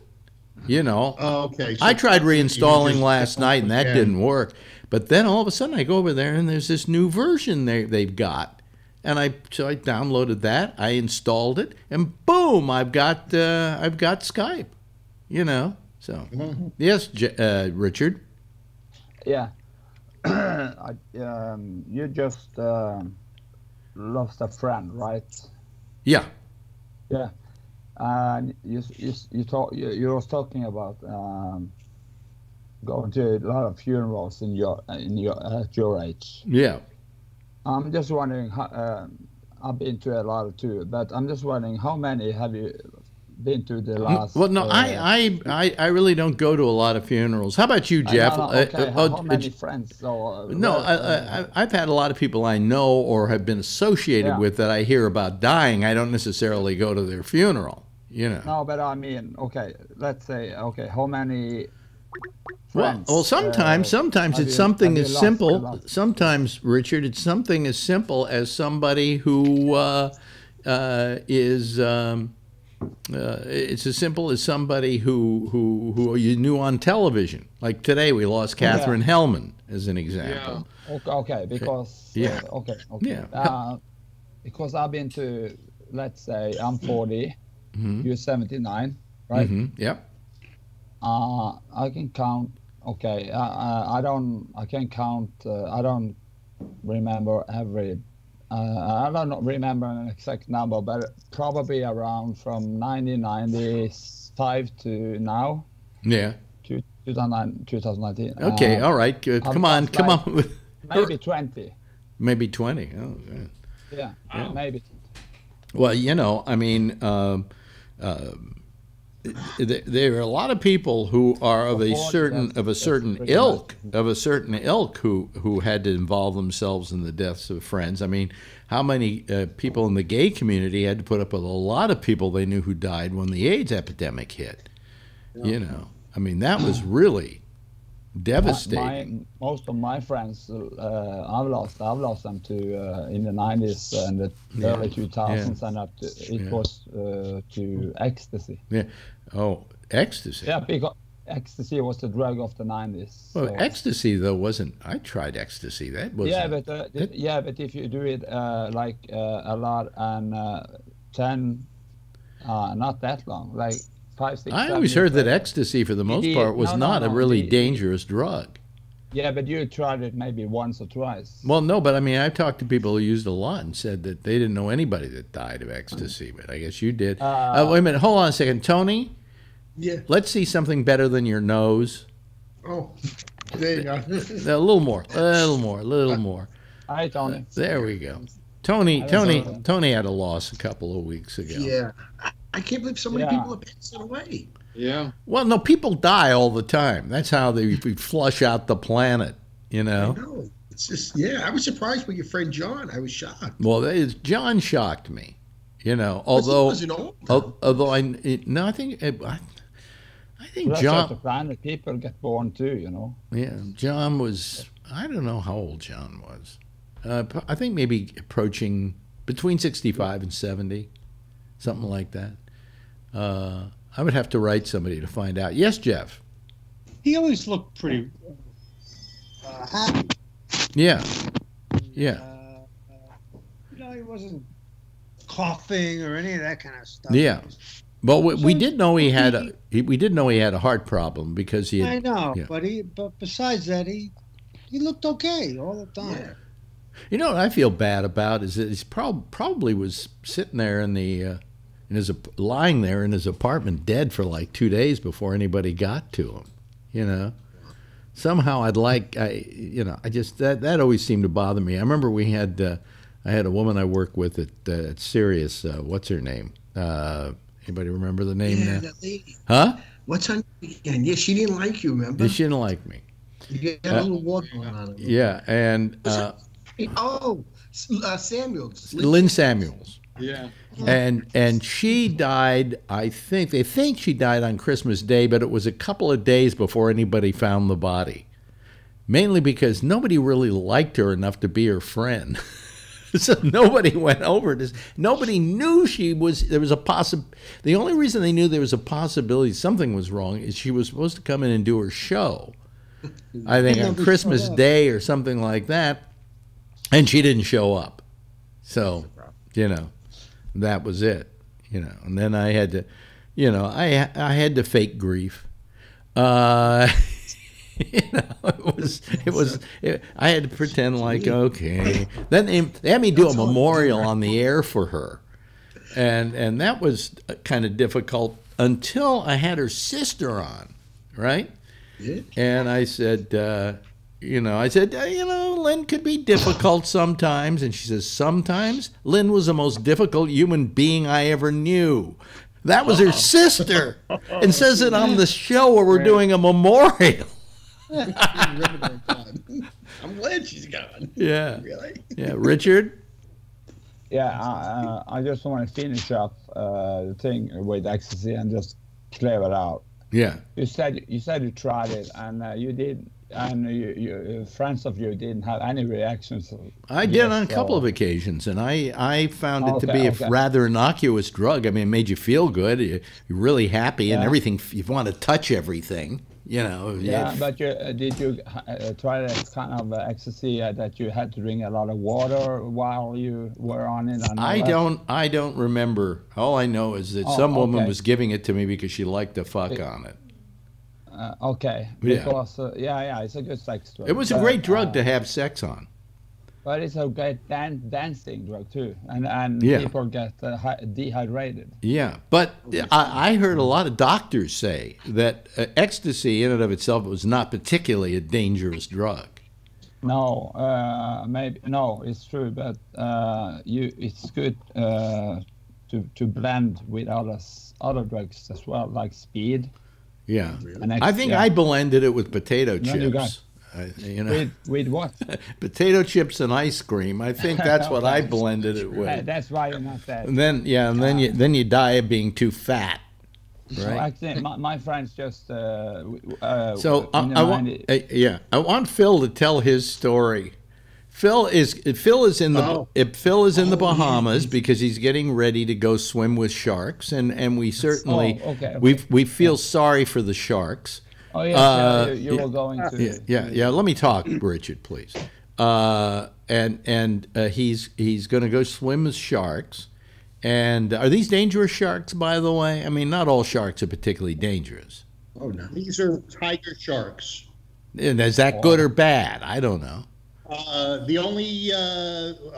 You know. Okay. So I tried reinstalling last night and that didn't work. But then all of a sudden I go over there and there's this new version they've got. And so I downloaded that, I installed it, and boom, I've got Skype. You know. So yes, Richard. Yeah. You just lost a friend, right? Yeah. Yeah. And you was talking about going to a lot of funerals at your age. Yeah. I'm just wondering how, I've been to a lot too, but I'm just wondering how many have you been to the last. Well, no, I really don't go to a lot of funerals. How about you, Jeff? Okay. How many friends? No, I've had a lot of people I know or have been associated with that I hear about dying. I don't necessarily go to their funeral. You know. No, but I mean, okay, let's say, okay, how many friends? Well, sometimes it's something as simple. Sometimes, Richard, it's something as simple as somebody who is. It's as simple as somebody who you knew on television. Like today, we lost Catherine Hellman as an example. Yeah. Okay, because okay. Because I've been to, let's say, I'm 40. You're 79, right? Yep. I can count. Okay, I can count. I don't remember every. I don't remember an exact number, but probably around from 1995 to now. Yeah. 2019. Okay, all right. Good. Come on. Maybe 20. Maybe 20. Oh, yeah. Maybe. Well, you know, I mean, there are a lot of people who are of a certain ilk who had to involve themselves in the deaths of friends. I mean, how many people in the gay community had to put up with a lot of people they knew who died when the AIDS epidemic hit? You know, I mean, that was really devastating. Most of my friends, I've lost them to in the 90s and the early 2000s, and it was to ecstasy. Yeah. Oh, ecstasy. Yeah, because ecstasy was the drug of the 90s. Well, ecstasy though wasn't. I tried ecstasy. That was. Yeah, but but if you do it like a lot and 10, not that long, like 5, 6. I always heard that ecstasy, for the most part, was not a really dangerous drug. Yeah, but you tried it maybe once or twice. Well, no, but I mean, I've talked to people who used a lot and said that they didn't know anybody that died of ecstasy, but I guess you did. Wait a minute, hold on a second. Tony? Yeah. Let's see something better than your nose. Oh, there you go. A little more. Hi, Tony. There we go. Tony had a loss a couple of weeks ago. Yeah. I can't believe so many people are passing away. Yeah. Well, no, people die all the time. That's how we flush out the planet, you know? I know. It's just, I was surprised with your friend John. I was shocked. Well, John shocked me, you know, although I think John. The planet, people get born too, you know? Yeah, John was, I don't know how old John was. I think maybe approaching between 65 and 70, something like that. I would have to write somebody to find out. Yes, Jeff. He always looked pretty happy. Yeah. He wasn't coughing or any of that kind of stuff. Yeah. Well, we did know he had a heart problem because he had, I know, but besides that, he looked okay all the time. Yeah. You know what I feel bad about is that he probably was sitting there lying there in his apartment dead for like 2 days before anybody got to him, you know. Somehow that always seemed to bother me. I remember I had a woman I worked with at Sirius, what's her name? Anybody remember the name now? That lady. Huh? What's her name again? Yeah, she didn't like you, remember? She didn't like me. You got a little walk going on. Yeah, and Samuels. Lynn Samuels. Yeah. And she died, they think she died on Christmas Day, but it was a couple of days before anybody found the body. Mainly because nobody really liked her enough to be her friend. So nobody went over this. Nobody knew the only reason they knew there was a possibility something was wrong is she was supposed to come in and do her show. I think on Christmas Day or something like that. And she didn't show up. So, you know, that was it. You know, and then I had to, you know, I had to fake grief. You know, I had to pretend like, okay. Then they had me do a memorial on the air for her. And that was kind of difficult until I had her sister on, right? Yeah. And I said, Lynn could be difficult sometimes. And she says, sometimes? Lynn was the most difficult human being I ever knew. That was her sister, and says it on the show where we're doing a memorial. I'm glad she's gone. Yeah. Really? Yeah, Richard? Yeah, I just want to finish up the thing with ecstasy and just clear it out. Yeah. You said you tried it, and you did, and you friends of you didn't have any reactions. I did on a couple of occasions, and I found it to be a rather innocuous drug. I mean, it made you feel good. You're really happy, and everything. You want to touch everything. You know. Yeah, but did you try that kind of ecstasy that you had to drink a lot of water while you were on it? I don't remember. All I know is that some woman was giving it to me because she liked to fuck on it. Okay. Because it's a good sex drug. It was a great drug to have sex on. But it's a great dancing drug too, and people get dehydrated. Yeah, but I heard a lot of doctors say that ecstasy in and of itself was not particularly a dangerous drug. No, maybe no, it's true, but it's good to blend with other drugs as well, like speed. Yeah, I think I blended it with potato chips. You know, with what? Potato chips and ice cream. I think that's what I blended it with. That's why you're not that. And then then you die of being too fat, right? So actually, my friends just. So I want Phil to tell his story. Phil is in the Bahamas because he's getting ready to go swim with sharks, and we certainly we feel sorry for the sharks. Oh yes, you were going to. Yeah. Let me talk, Richard, please. And he's going to go swim with sharks. And are these dangerous sharks, by the way? I mean, not all sharks are particularly dangerous. Oh no, these are tiger sharks. And is that good or bad? I don't know. The only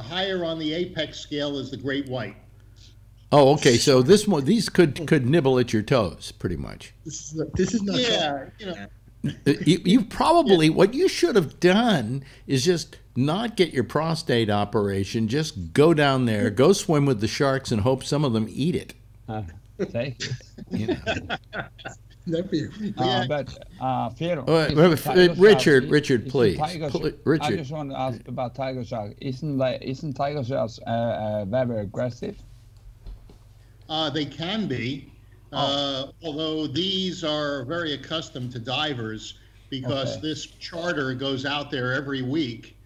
higher on the apex scale is the great white. Oh, okay. So these could nibble at your toes, pretty much. This is not. Yeah, you know. You probably what you should have done is just not get your prostate operation. Just go down there, go swim with the sharks, and hope some of them eat it. Thank you. You know. Richard, please. Richard. I just want to ask about tiger shark. Isn't tiger sharks very aggressive? They can be, although these are very accustomed to divers because this charter goes out there every week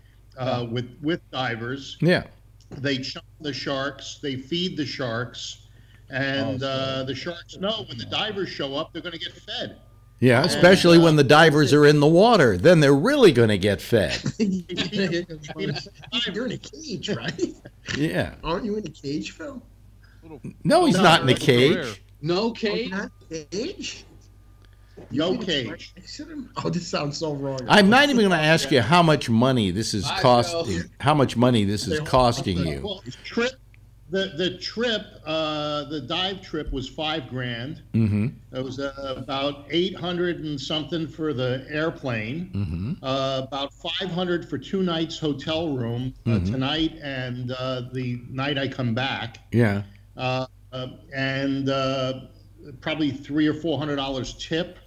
with divers. Yeah. They chum the sharks, they feed the sharks, and the sharks know when the divers show up, they're going to get fed. Yeah, especially when the divers are in the water. Then they're really going to get fed. You're in a cage, right? Yeah. Aren't you in a cage, Phil? No, he's not in a cage. No cage? Not cage? No cage. Oh, this sounds so wrong. I'm not even going to ask you how much money this is costing. How much money this is costing you? Well, the trip, the dive trip was $5,000. Mm-hmm. It was about 800 and something for the airplane. Mm-hmm. About 500 for 2 nights hotel room tonight and the night I come back. Yeah. And probably $300 or $400 tip,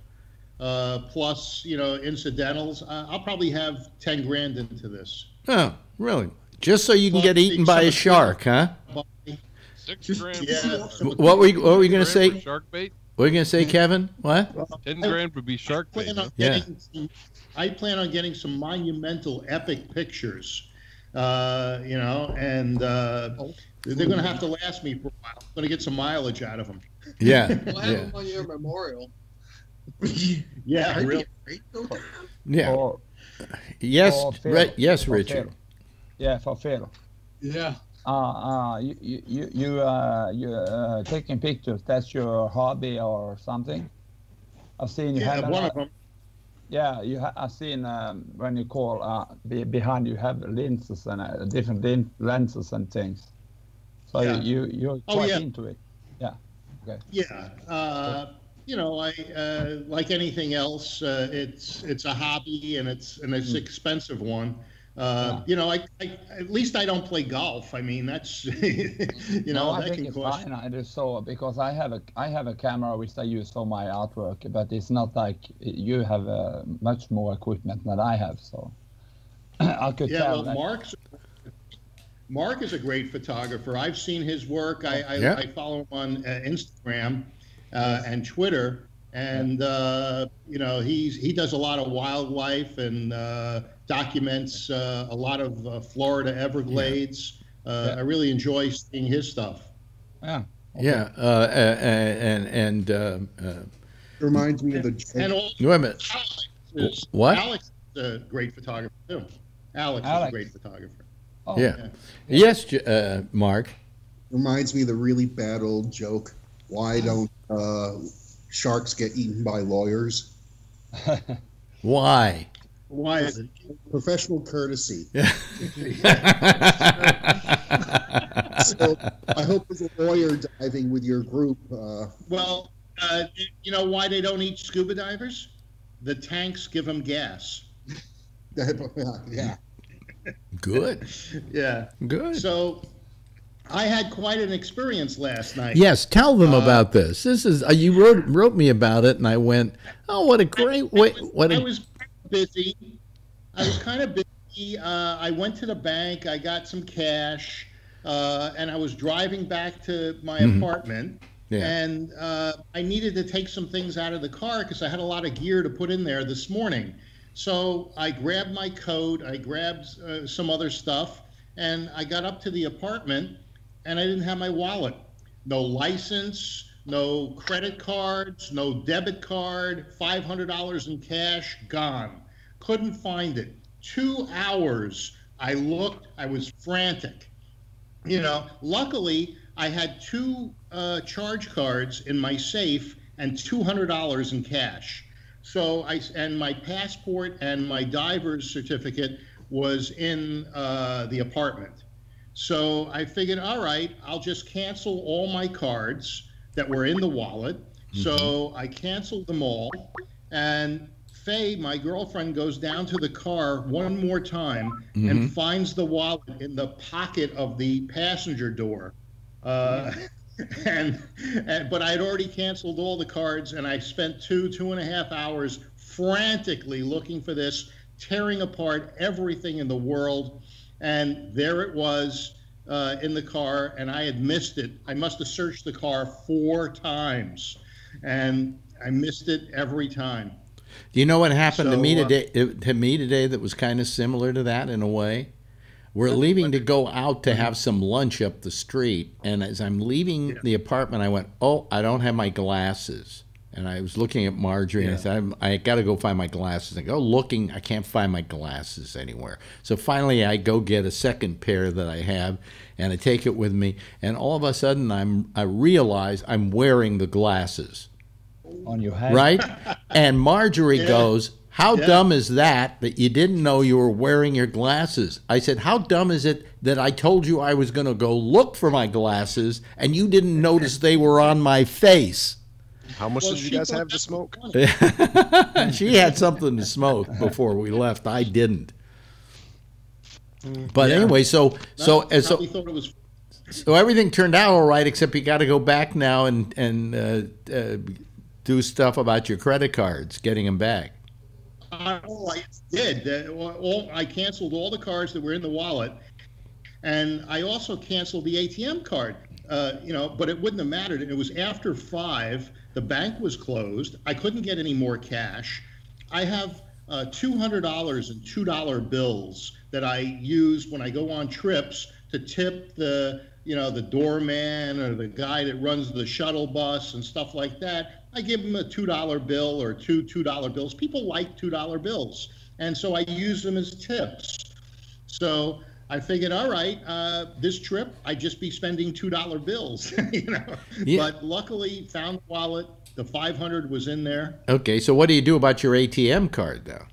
plus incidentals. I'll probably have 10 grand into this. Oh, really? Just so you can get eaten by a shark, huh? $6,000. Yeah. What were you going to say? Shark bait? What were you going to say, Kevin? What? 10 grand would be shark bait. I plan on getting some monumental, epic pictures. And they're going to have to last me for a while. I'm going to get some mileage out of them. Yeah. We'll have them on your memorial. Yeah, really. Yeah. Yes, Richard. Yeah, for Phil. Yeah. You taking pictures. That's your hobby or something? I've seen you have one of them. Yeah, I've seen when you call behind you have lenses and different lenses and things. So you're quite into it. Yeah. Okay. Yeah. I like anything else. It's a hobby and it's an expensive one. You know, at least I don't play golf. I mean, that's you know, I that think can it's cost. fine. I just saw because I have a camera which I use for my artwork, but it's not like you have much more equipment than I have. So I could tell. Well, Mark is a great photographer. I've seen his work. I follow him on Instagram and Twitter, and you know, he does a lot of wildlife and documents a lot of Florida Everglades. I really enjoy seeing his stuff. Yeah. Okay. Yeah, and reminds me of the. And also, wait a minute. What? Alex is a great photographer too. Alex is a great photographer. Oh, yeah. Yes, Mark. Reminds me of the really bad old joke. Why don't sharks get eaten by lawyers? Why? Why is it? Professional courtesy. So I hope there's a lawyer diving with your group. Well, you know why they don't eat scuba divers? The tanks give them gas. Yeah. Good. Yeah. Good. So I had quite an experience last night. Yes, tell them about this. This is you wrote me about it, and I went, "Oh, what a great way!" I was busy. I was kind of busy. I went to the bank. I got some cash, and I was driving back to my apartment. Yeah. And I needed to take some things out of the car because I had a lot of gear to put in there this morning. So I grabbed my coat, I grabbed some other stuff, and I got up to the apartment, and I didn't have my wallet. No license, no credit cards, no debit card, $500 in cash, gone. Couldn't find it. 2 hours I looked, I was frantic. You know, luckily I had two charge cards in my safe and $200 in cash. So and my passport and my diver's certificate was in the apartment. So I figured, all right, I'll just cancel all my cards that were in the wallet. So I canceled them all. And Faye, my girlfriend, goes down to the car one more time and finds the wallet in the pocket of the passenger door. But I had already canceled all the cards, and I spent 2.5 hours frantically looking for this, tearing apart everything in the world, and there it was in the car, and I had missed it. I must have searched the car 4 times, and I missed it every time. Do you know what happened to me today? That was kind of similar to that in a way. We're leaving to go out to have some lunch up the street, and as I'm leaving the apartment, I went, "Oh, I don't have my glasses." And I was looking at Marjorie, and I said, "I got to go find my glasses." I go looking, I can't find my glasses anywhere. So finally, I go get a second pair that I have, and I take it with me. And all of a sudden, I realize I'm wearing the glasses on your head, right? And Marjorie goes, "How dumb is that you didn't know you were wearing your glasses?" I said, "How dumb is it that I told you I was going to go look for my glasses and you didn't notice they were on my face?" How much did you guys have to smoke? She had something to smoke before we left. I didn't. But anyway, so everything turned out all right, except you got to go back now and do stuff about your credit cards, getting them back. I did. I canceled all the cards that were in the wallet, and I also canceled the ATM card. You know, but it wouldn't have mattered. It was after 5. The bank was closed. I couldn't get any more cash. I have $200 in $2 bills that I use when I go on trips to tip the doorman or the guy that runs the shuttle bus and stuff like that. I give them a $2 bill or two $2 bills. People like $2 bills, and so I use them as tips. So I figured, all right, this trip I'd just be spending $2 bills, you know. Yeah. But luckily, found the wallet. The 500 was in there. Okay, so what do you do about your ATM card, though?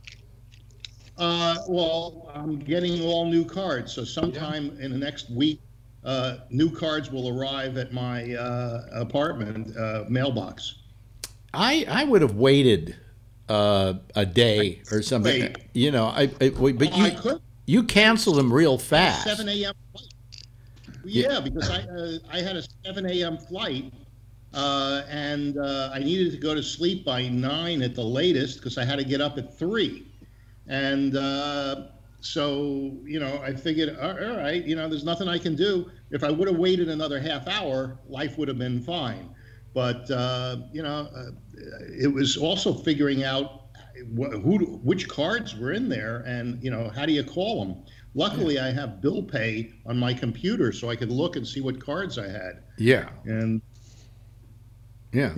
Well, I'm getting all new cards, so sometime in the next week, new cards will arrive at my apartment mailbox. I would have waited a day or something. Wait. You know, I could. You canceled them real fast. 7 a.m. flight. Yeah, because I had a 7 a.m. flight, and I needed to go to sleep by 9 at the latest because I had to get up at 3. And so, I figured, all right, there's nothing I can do. If I would have waited another half hour, life would have been fine. But, it was also figuring out which cards were in there and, how do you call them? Luckily, I have bill pay on my computer so I could look and see what cards I had. Yeah. And, yeah,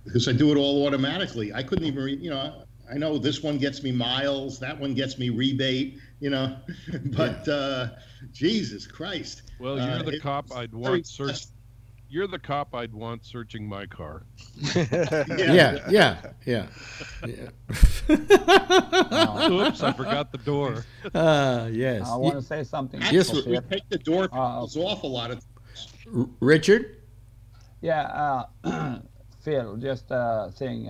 because I do it all automatically. I couldn't even, I know this one gets me miles, that one gets me rebate, but Jesus Christ. Well, you're the cop I'd want search. You're the cop I'd want searching my car. Yeah. Oops, I forgot the door. Yes. I want to say something. Yes, we take the door off a lot of times. Richard? Yeah, Phil, just a thing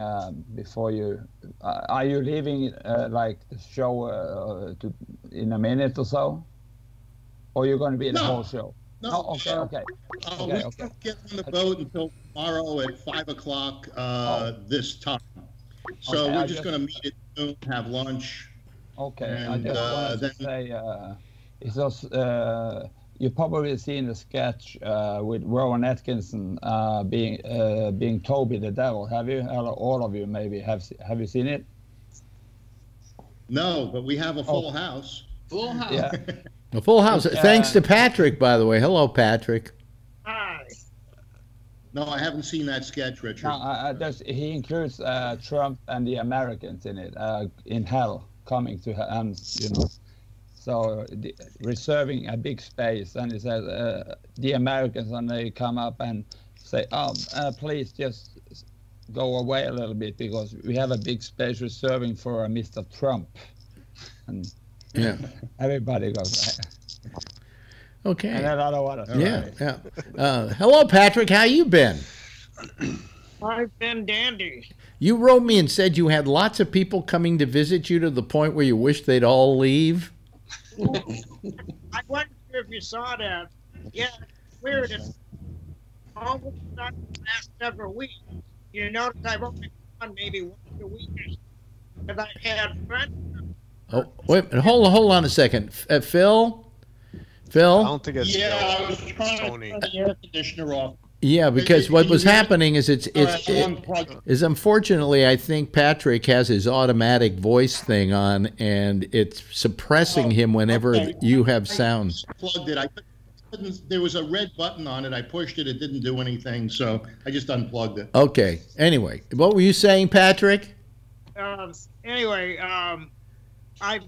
before you. Are you leaving like the show in a minute or so? Or you're going to be in the whole show? No. Okay. We don't get on the boat until tomorrow at 5 o'clock this time. So we're just going to meet at noon, have lunch. Okay. And, I just wanted to say, it's also, you've probably seen the sketch with Rowan Atkinson being Toby the Devil. Have you? All of you maybe have you seen it? No, but we have a full house. Full house. Yeah. A full house. Thanks to Patrick, by the way. Hello, Patrick. Hi. No, I haven't seen that sketch, Richard. No, he includes Trump and the Americans in it, in hell, coming to hell, and so reserving a big space. And he says the Americans, and they come up and say, please just go away a little bit because we have a big space reserving for Mr. Trump. And yeah, everybody goes. Okay. And then I don't want to. Yeah. Hello, Patrick. How you been? I've been dandy. You wrote me and said you had lots of people coming to visit you to the point where you wish they'd all leave. I wonder if you saw that. Yeah, it's weird. It's almost not the last several weeks. You notice I've only gone maybe once a week because I had friends. Oh, wait a minute. Hold on a second. Phil? I don't think it's I was trying to turn the air conditioner off. Yeah, because what was happening is is unfortunately I think Patrick has his automatic voice thing on and it's suppressing him whenever you have sound. I plugged it. I couldn't. There was a red button on it. I pushed it. It didn't do anything, so I just unplugged it. Okay. Anyway, what were you saying, Patrick? Anyway, I've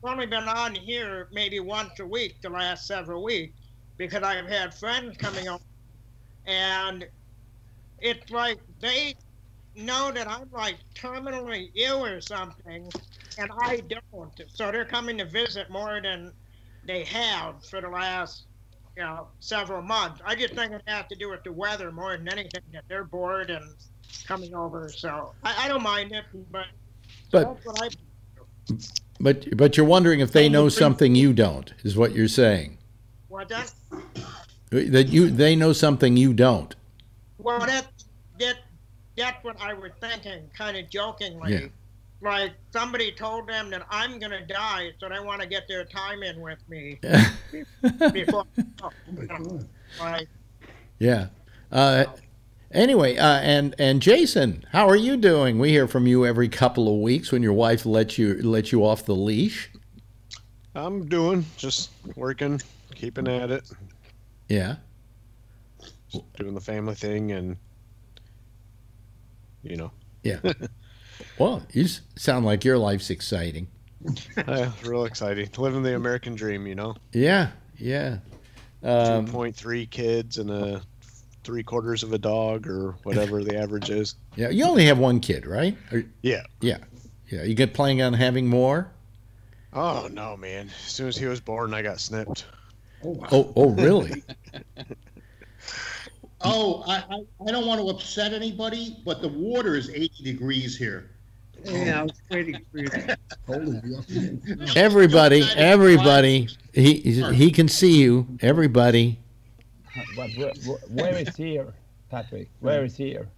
only been on here maybe once a week the last several weeks because I've had friends coming on, and it's like they know that I'm like terminally ill or something, and I don't. So they're coming to visit more than they have for the last several months. I just think it has to do with the weather more than anything, that they're bored and coming over. So I don't mind it, but that's what I do. But you're wondering if they know something you don't, is what you're saying. What that? They know something you don't. Well, that's what I was thinking, kind of jokingly. Yeah. Like somebody told them that I'm gonna die, so they want to get their time in with me before. Like, yeah. Anyway, and Jason, how are you doing? We hear from you every couple of weeks when your wife lets you off the leash. I'm doing, just working, keeping at it. Yeah. Just doing the family thing and, Yeah. Well, you sound like your life's exciting. Yeah, real exciting. Living the American dream, Yeah. 2.3 kids and a 3/4 of a dog or whatever the average is. Yeah, you only have one kid, right? Yeah. You get planning on having more? Oh no, man! As soon as he was born, I got snipped. Oh, really? I don't want to upset anybody, but the water is 80 degrees here. Yeah, I was waiting for you. Everybody, he can see you. Everybody. But where is here, Patrick? Where is here?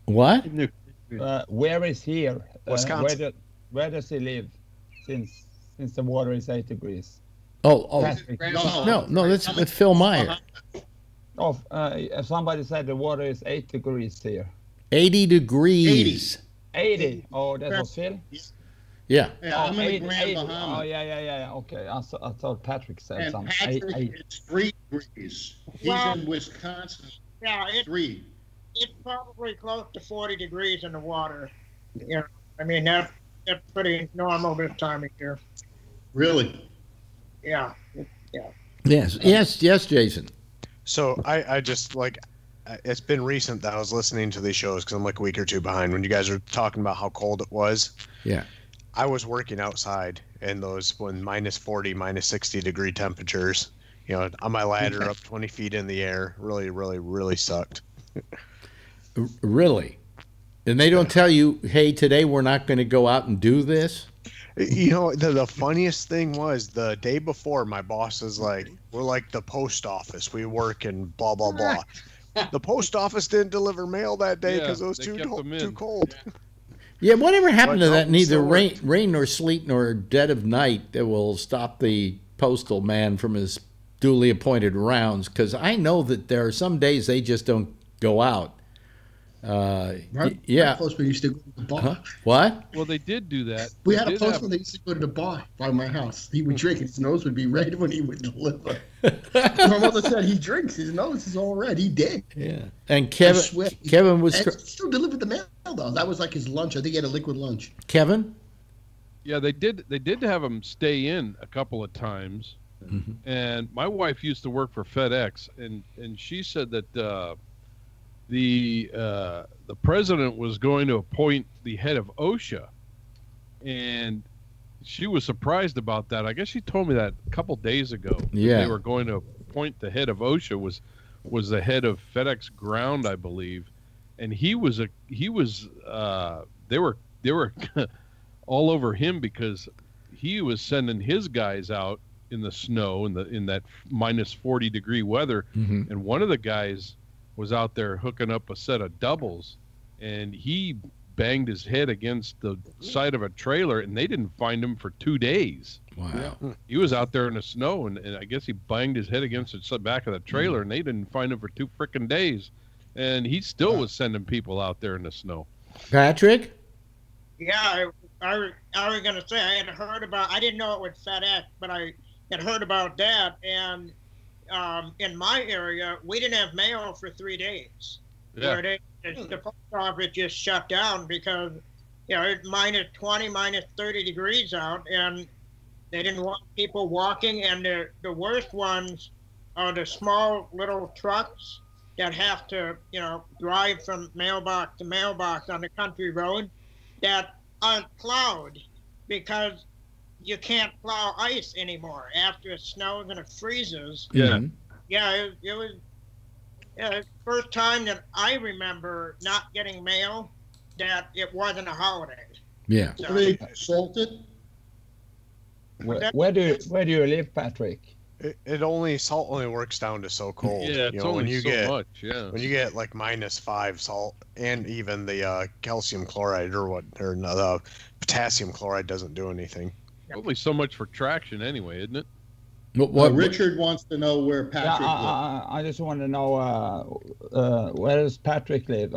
What? Where is here? Wisconsin. Where does he live? Since the water is 8 degrees. Oh, Patrick. no, that's with Phil Meyer. Oh, somebody said the water is 8 degrees here. 80 degrees. 80. Oh, that's what Phil? Yeah. Yeah, I'm in 80, the Grand 80. Bahamas. Oh, yeah. Okay, I thought Patrick said And something. Patrick, it's 3 degrees. He's Well, in Wisconsin. Yeah, 3. it's probably close to 40 degrees in the water. You know, I mean, that's pretty normal this time of year. Really? Yeah. Yes, Jason. So I just like, it's been recent that I was listening to these shows because I'm like a week or two behind when you guys are talking about how cold it was. Yeah. I was working outside in those when minus 40, minus 60 degree temperatures, you know, on my ladder up 20 feet in the air. Really, really, really sucked. Really? And they don't tell you, hey, today we're not going to go out and do this? You know, the funniest thing was the day before, my boss is like, we're like the post office. We work and blah, blah, blah. The post office didn't deliver mail that day because it was too cold. Yeah, whatever happened to But that? no, Neither still rain nor sleet nor dead of night that will stop the postal man from his duly appointed rounds, because I know that there are some days they just don't go out. Yeah. Postman used to go to the bar. What? Well, they did do that. We had a postman that used to go to the bar by my house. He would drink, and his nose would be red when he would deliver. My mother said he drinks, his nose is all red. He did. Yeah. And Kevin was. And he still delivered the mail though. That was like his lunch. I think he had a liquid lunch. Kevin. Yeah, they did have him stay in a couple of times. Mm-hmm. And my wife used to work for FedEx, and she said that the president was going to appoint the head of OSHA, and she was surprised about that. I guess she told me that a couple days ago. Yeah, they were going to appoint the head of OSHA was the head of FedEx Ground, I believe, and they were all over him because he was sending his guys out in the snow in that minus 40 degree weather, and one of the guys was out there hooking up a set of doubles, and he banged his head against the side of a trailer, and they didn't find him for 2 days. Wow. He was out there in the snow, and I guess he banged his head against the back of the trailer, and they didn't find him for 2 frickin' days. And he still was sending people out there in the snow. Patrick? Yeah, I was going to say, I had heard about, I didn't know it was FedEx, but I had heard about that, and in my area, we didn't have mail for 3 days. Yeah. The post office just shut down because, you know, it's minus 20, minus 30 degrees out, and they didn't want people walking. And the worst ones are the small little trucks that have to, you know, drive from mailbox to mailbox on the country road that aren't plowed because you can't plow ice anymore after it snows and it freezes. Yeah. Yeah, it was first time that I remember not getting mail that it wasn't a holiday. Yeah. So, They salted. Where do you live, Patrick? Salt only works down to so cold. Yeah, it's only when you so get, much. Yeah. When you get like minus 5 salt, and even the calcium chloride the potassium chloride doesn't do anything. Only so much for traction anyway, isn't it? Richard wants to know where Patrick lives. I just want to know where does Patrick live,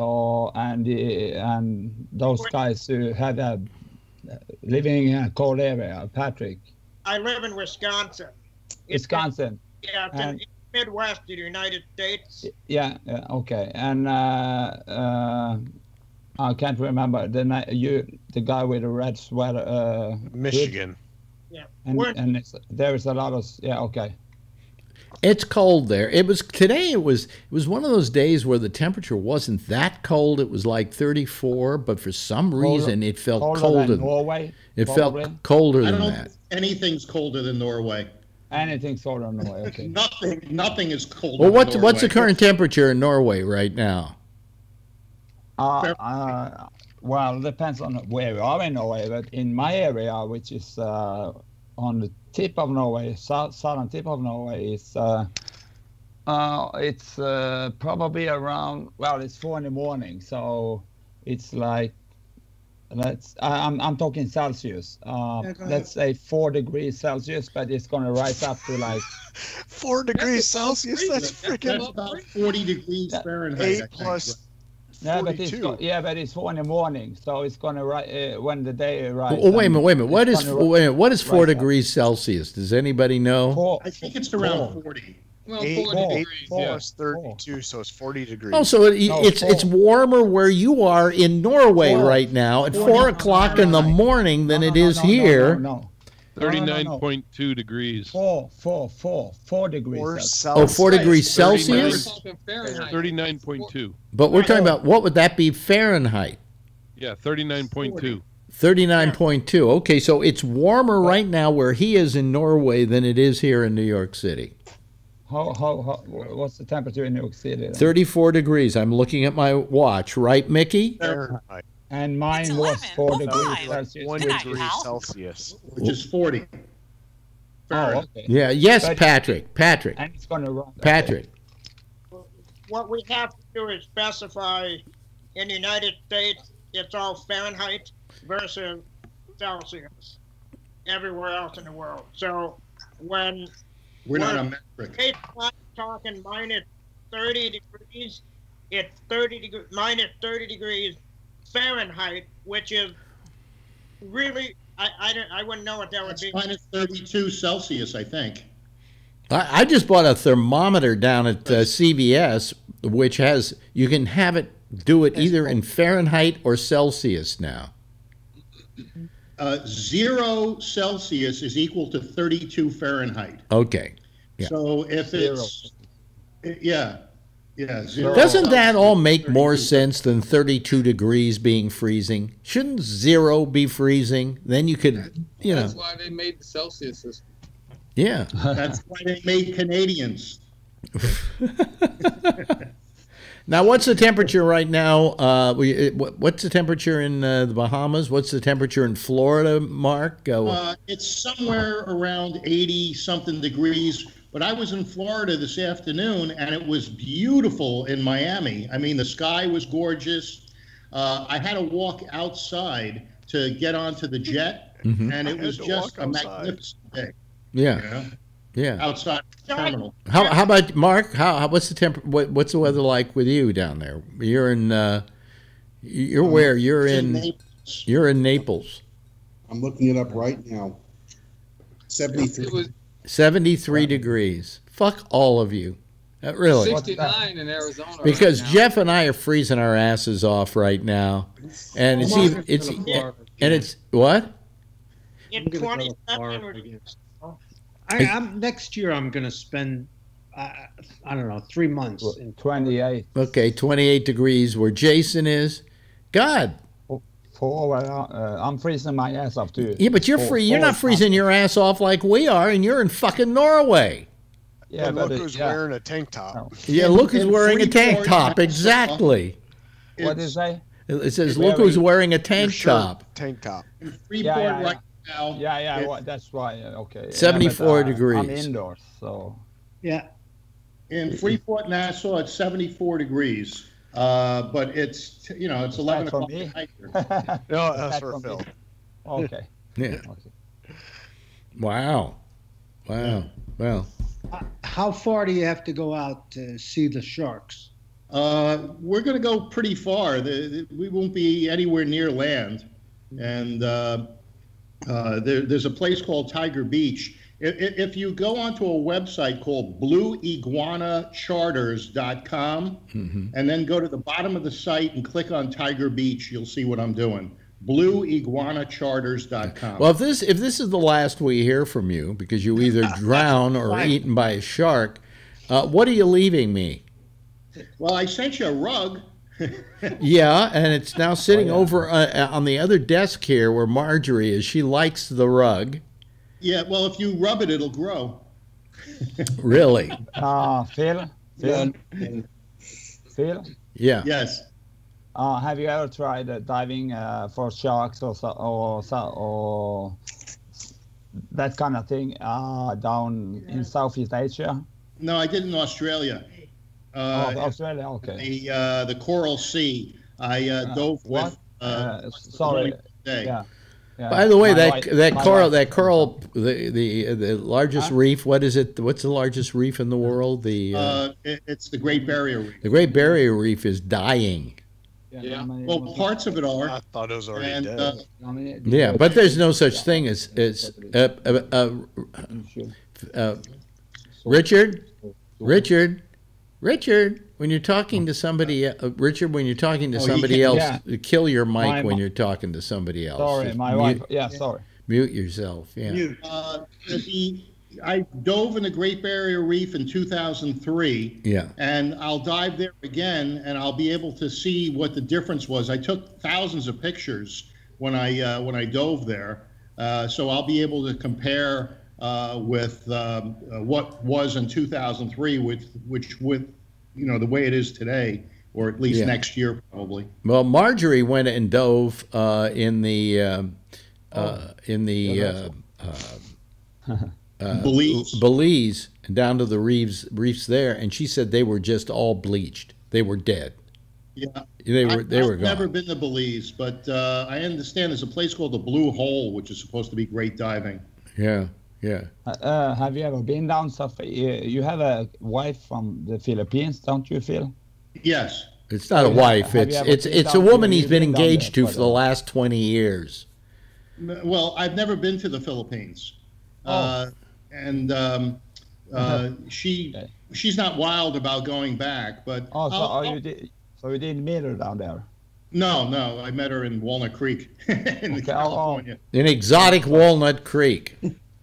and those guys who had living in a cold area. Patrick. I live in Wisconsin. Wisconsin. Yeah, it's in the Midwest of the United States. Yeah, okay. And I can't remember the guy with the red sweater. Michigan. Yeah. And there is a lot of okay. It's cold there. It was today. It was one of those days where the temperature wasn't that cold. It was like 34, but for some reason it felt colder than Norway. It felt colder than that. I don't think anything's colder than Norway. Anything's colder than Norway. Okay. Nothing is colder. Well, than what's the current temperature in Norway right now? Well, it depends on where you are in Norway, but in my area, which is on the tip of Norway, southern tip of Norway, it's probably around, well, it's 4 in the morning, so it's like, I'm talking Celsius. Let's say 4 degrees Celsius, but it's going to rise up to like 4 degrees Celsius. That's freaking. That's about 40 degrees Fahrenheit. 8 plus. Yeah, but 42. it's 4 in the morning, so it's going to rise when the day rises. Oh, wait a minute. What is 4 degrees Celsius? Does anybody know? I think it's around 40. Well, 8 degrees, plus 32, so it's 40 degrees. Oh, so it's warmer where you are in Norway right now at 4 o'clock in the morning than it is here. No. 39.2 degrees. 4 degrees. 4 Celsius. Oh, 4 degrees Celsius? 39.2. But we're talking about, what would that be Fahrenheit? Yeah, 39.2. 39.2. Okay, so it's warmer right now where he is in Norway than it is here in New York City. What's the temperature in New York City? Then? 34 degrees. I'm looking at my watch, right, Mickey? Fahrenheit. And mine was 4 degrees Celsius. 1 degree Celsius. Which is 40. Oh, okay. Yeah. Yes, But- Patrick. And it's going to run. Patrick. What we have to do is specify in the United States, it's all Fahrenheit versus Celsius everywhere else in the world. So when We're not a metric. it's talking minus 30 degrees, it's minus 30 degrees Fahrenheit, which is really, I wouldn't know what that would It's be. minus 32 Celsius, I think. I just bought a thermometer down at CVS, which has, you can have it, do it either in Fahrenheit or Celsius now. 0 Celsius is equal to 32 Fahrenheit. Okay. Yeah. So if it's, yeah, 0 Doesn't that Celsius, all make 32 more sense than 32 degrees being freezing? Shouldn't 0 be freezing? Then you could, you know. That's why they made the Celsius system. Yeah. That's why they made Canadians. Now, what's the temperature right now? What's the temperature in the Bahamas? What's the temperature in Florida, Mark? It's somewhere around 80-something degrees. But I was in Florida this afternoon, and it was beautiful in Miami. I mean, the sky was gorgeous. I had to walk outside to get onto the jet, and it was just a magnificent day. Yeah. You know? Yeah. Outside the terminal. How about Mark? What's the what's the weather like with you down there? You're in you're where? You're in Naples. You're in Naples. I'm looking it up right now. 73. 73 degrees. Fuck all of you. Really. 69 in Arizona. Because right now. Jeff and I are freezing our asses off right now. And it's what? In 27 next year I'm going to spend, I don't know, 3 months. In 28. Okay, 28 degrees where Jason is. God. I'm freezing my ass off too. Yeah, but you're free. You're not freezing your ass off like we are, and you're in fucking Norway. Yeah, but look who's wearing a tank top. Yeah, look who's wearing a tank top. Exactly. What did it say? It says, look who's wearing a tank top. Tank top. Freeport right now. Yeah, that's right. Okay. 74 degrees. I'm indoors, so. Yeah. In Freeport, Nassau, it's 74 degrees. But it's, it's 11 o'clock at night here. No, that's for Phil. Okay. Yeah. Wow. Well. How far do you have to go out to see the sharks? We're going to go pretty far. We won't be anywhere near land. And there's a place called Tiger Beach. If you go onto a website called blueiguanacharters.com and then go to the bottom of the site and click on Tiger Beach, you'll see what I'm doing. blueiguanacharters.com. Well, if this is the last we hear from you because you either drown or are eaten by a shark, what are you leaving me? Well, I sent you a rug. Yeah, and it's now sitting over on the other desk here where Marjorie is. She likes the rug. Yeah, well, if you rub it, it'll grow. Phil? Yeah. Yes. Have you ever tried diving for sharks or that kind of thing down in Southeast Asia? No, I did in Australia. Australia, okay. The Coral Sea. I dove with. Sorry. Yeah. Yeah. By the way, My coral, the largest reef. What is it? What's the largest reef in the world? It's the Great Barrier Reef. The Great Barrier Reef is dying. Yeah. Well, parts of it are. I thought it was already dead. Yeah, but there's no such thing as Richard. When you're talking to somebody, Richard, when you're talking to somebody else, kill your mic when you're talking to somebody else. Sorry, Just my wife. Yeah, sorry. Mute yourself. Yeah. I dove in the Great Barrier Reef in 2003. Yeah. And I'll dive there again, and I'll be able to see what the difference was. I took thousands of pictures when I dove there, so I'll be able to compare with what was in 2003, with the way it is today, or at least next year probably. Well, Marjorie went and dove in the Belize and down to the reefs there, and she said they were just all bleached. They were dead. Yeah, they were gone. I've never been to Belize, but I understand there's a place called the Blue Hole, which is supposed to be great diving. Yeah. Have you ever been down south? You have a wife from the Philippines, don't you, Phil? Yes. It's not a wife. It's a woman he's been engaged to for the last 20 years. Well, I've never been to the Philippines. She's not wild about going back, but you didn't meet her down there? No, I met her in Walnut Creek in California. In exotic Walnut Creek.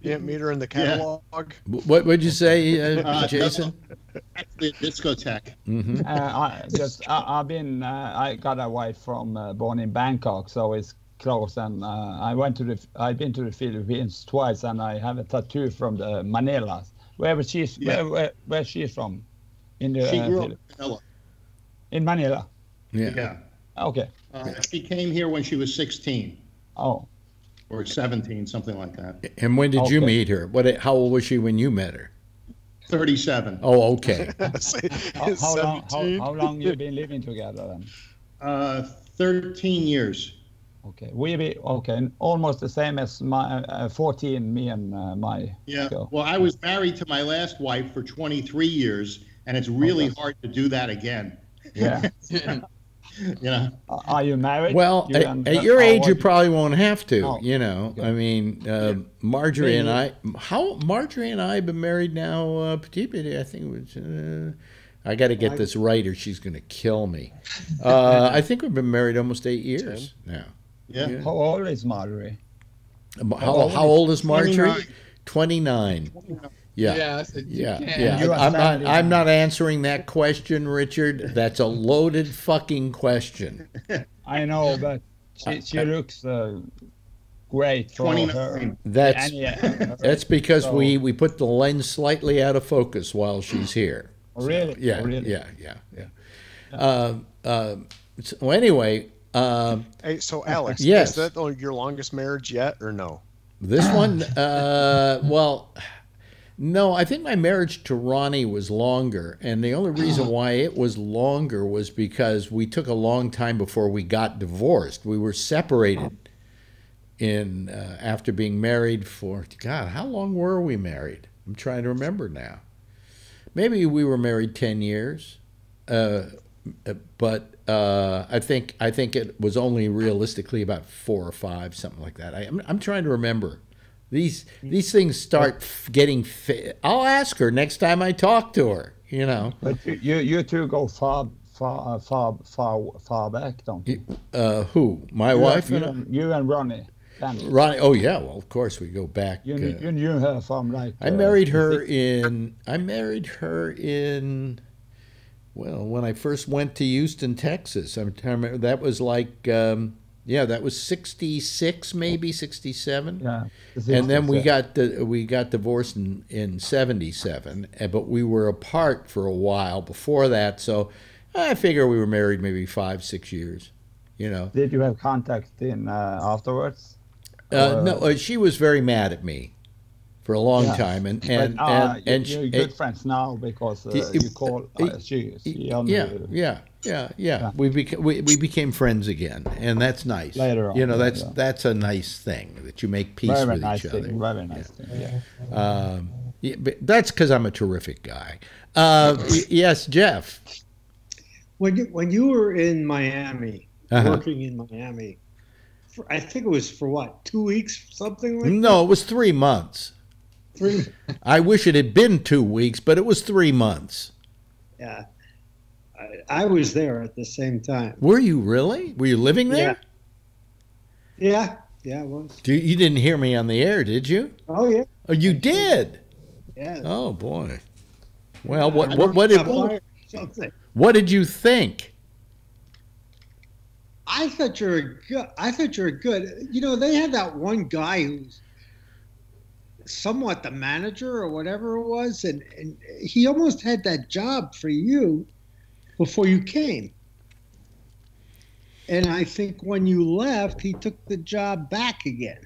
You didn't meet her in the catalog? What would you say, Jason? The discotheque. Mm-hmm. I got a wife from born in Bangkok, so it's close, and I've been to the Philippines twice, and I have a tattoo from the Manila. Where she's from? She grew up in Manila. In Manila. Yeah. Okay. She came here when she was 16. Oh. Or 17, something like that. And when did you meet her? How old was she when you met her? 37. Oh, okay. How long you been living together then? 13 years. Okay, almost the same as my 14. Me and my girl. Well, I was married to my last wife for 23 years, and it's really hard to do that again. Yeah. Yeah. Are you married? Well, at your age, you probably won't have to. Okay. I mean, Marjorie and I. Marjorie and I have been married now. Petit, I think it was. I got to get this right, or she's going to kill me. I think we've been married almost 8 years now. Yeah. How old is Marjorie? How old is Marjorie? 29. Yeah. I'm not answering that question, Richard. That's a loaded fucking question. I know, but she looks great for her. That's because we put the lens slightly out of focus while she's here. Oh, really? Yeah. So anyway. Hey, so Alex, yes. Is that your longest marriage yet, or no? This one, well, no, I think my marriage to Ronnie was longer, and the only reason why it was longer was because we took a long time before we got divorced. We were separated after being married for, God, how long were we married? I'm trying to remember now. Maybe we were married 10 years, but I think it was only realistically about 4 or 5, something like that. I'm trying to remember. These things start getting. I'll ask her next time I talk to her. You know. But you two go far back, don't you? Who? My wife? You and Ronnie. Ronnie. Oh yeah. Well, of course we go back. You knew her from like. I married her in. Well, when I first went to Houston, Texas, I remember that was like. That was 66, maybe 67. Yeah. And then we got divorced in 77, but we were apart for a while before that. So I figure we were married maybe 5, 6 years. You know. Did you have contact in afterwards? No, she was very mad at me for a long Yeah. time, and you're good friends now because you call she yeah. We became friends again, and that's nice. Later on, you know, that's a nice thing that you make peace very with nice each other. thing, very nice thing. Yeah. But that's because I'm a terrific guy. Yes, Jeff. When you were in Miami, Uh-huh. working in Miami, I think it was for what, 2 weeks, something like that? No, it was 3 months. I wish it had been 2 weeks, but it was 3 months. Yeah. I was there at the same time. Were you really? Were you living there? Yeah. Yeah, I was. You didn't hear me on the air, did you? Oh, yeah. Oh, you did? Yeah. Oh, boy. Well, what did you think? I thought you were good. You know, they had that one guy who's somewhat the manager or whatever it was, and he almost had that job for you before you came. And I think when you left, he took the job back again.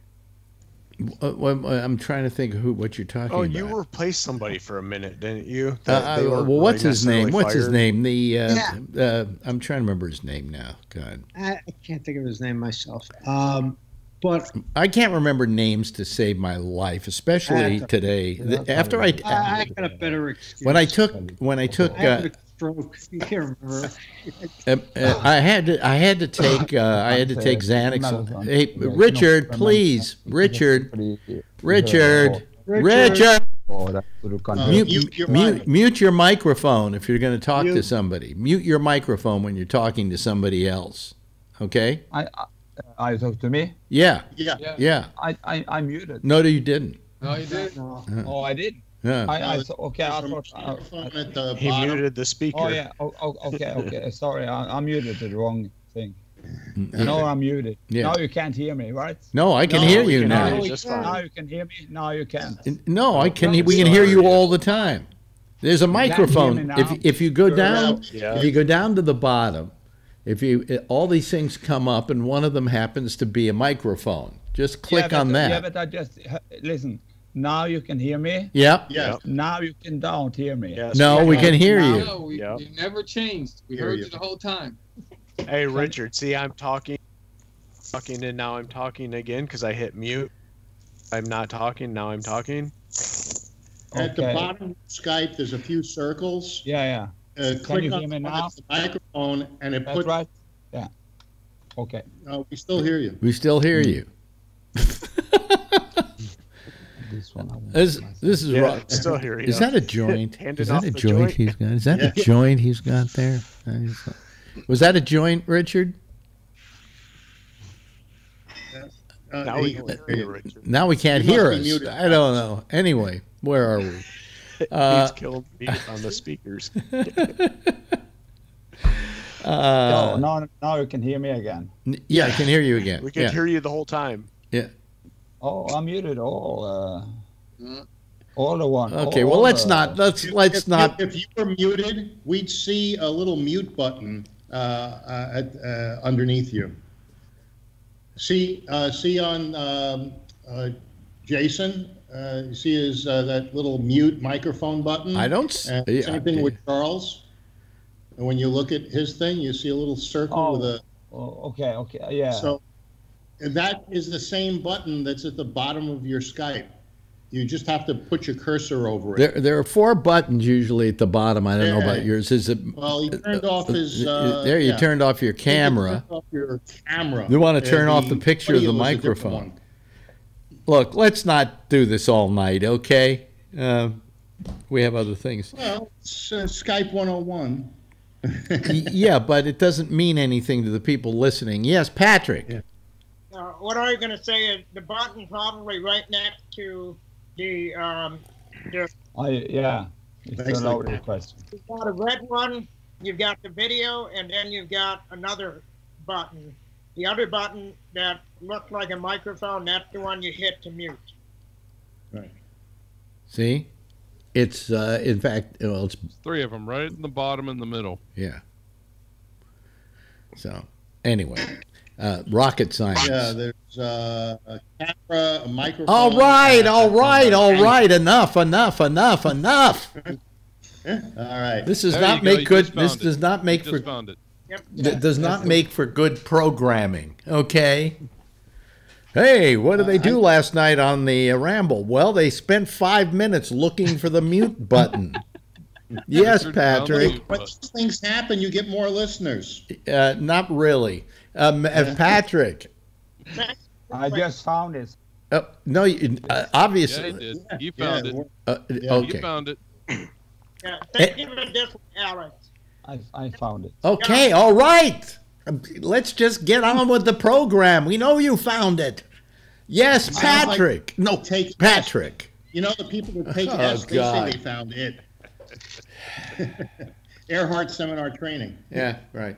I'm trying to think what you're talking about. Oh, you replaced somebody for a minute, didn't you? Well, what's his name? What's his name? Yeah. I'm trying to remember his name now. God, I can't think of his name myself. But I can't remember names to save my life, especially today. After I got a better excuse. when I took I had a stroke. You can't remember. I had to take Xanax. Hey, Richard, please, Richard. Mute your microphone if you're going to talk to somebody. Mute your microphone when you're talking to somebody else. Okay? I talk to me? Yeah. Yeah. I muted. No, you didn't. No, you did. Oh, I did. Yeah. I thought he muted the speaker. Oh yeah. Okay. Sorry, I muted the wrong thing. No, I'm muted. Yeah. Now you can't hear me, right? No, I can hear you now. Now you can hear me. Now you can't. No, I can. We can hear you all the time. There's a microphone. If you go down, if you go down to the bottom, all these things come up, and one of them happens to be a microphone. Just click on that. Yeah, but I just listen. Now you can hear me. Yep. Yeah. Now you don't hear me. Yes. No, we can hear you. No, you never changed. We heard you the whole time. Hey, Richard. See, I'm talking, and now I'm talking again because I hit mute. I'm not talking. Now I'm talking. At the bottom of Skype, there's a few circles. Yeah. Click you on hear me now? the microphone, and it That's puts. right. Yeah. Okay. No, we still hear you. We still hear you. This is wrong. Still hear you. Is that a joint? Is that a joint he's got? Is that a joint he's got there? Was that a joint, Richard? Now we can hear you, Richard. Now we can't hear us. I don't know. Anyway, where are we? He's killed me on the speakers. Now you can hear me again. Yeah, I can hear you again. We can hear you the whole time. Yeah. Oh, I'm muted all the one. Okay, well let's not. If you were muted, we'd see a little mute button underneath you. See on Jason. You see his that little mute microphone button. I don't. Same thing with Charles. And when you look at his thing, you see a little circle with a. Oh, okay, yeah. So that is the same button that's at the bottom of your Skype. You just have to put your cursor over it. There are 4 buttons usually at the bottom. I don't know about yours. Is it? Well, he turned off his. There, you turned off your camera. Turned off your camera. You want to turn off the picture of the microphone. Look, let's not do this all night, okay? We have other things. Well, it's Skype 101. Yeah, but it doesn't mean anything to the people listening. Yes, Patrick. Yeah. What I was going to say is the button probably right next to the It's a loaded question. You've got a red one, you've got the video, and then you've got another button. The other button that looks like a microphone, that's the one you hit to mute. Right. See? It's, in fact, it's 3 of them, right in the bottom in the middle. Yeah. So anyway, rocket science. Yeah, there's a camera, a microphone. All right. Enough. All right. This does There not you go. make You good. just This found does it. not make You for. just found it. Does not make for good programming. Okay. Hey, what did they do last night on the Ramble? Well, they spent 5 minutes looking for the mute button. Yes, Patrick. When things happen, you get more listeners. Not really. Patrick. I just found it. No, obviously. Yeah, he did. He found it. Okay. He found it. Yeah, thank you for this, Alex. I found it. Okay, all right. Let's just get on with the program. We know you found it. Yes, Patrick. No, Patrick. You know, the people that take Oh, S, they God. say they found it. Earhart Seminar Training. Yeah, right.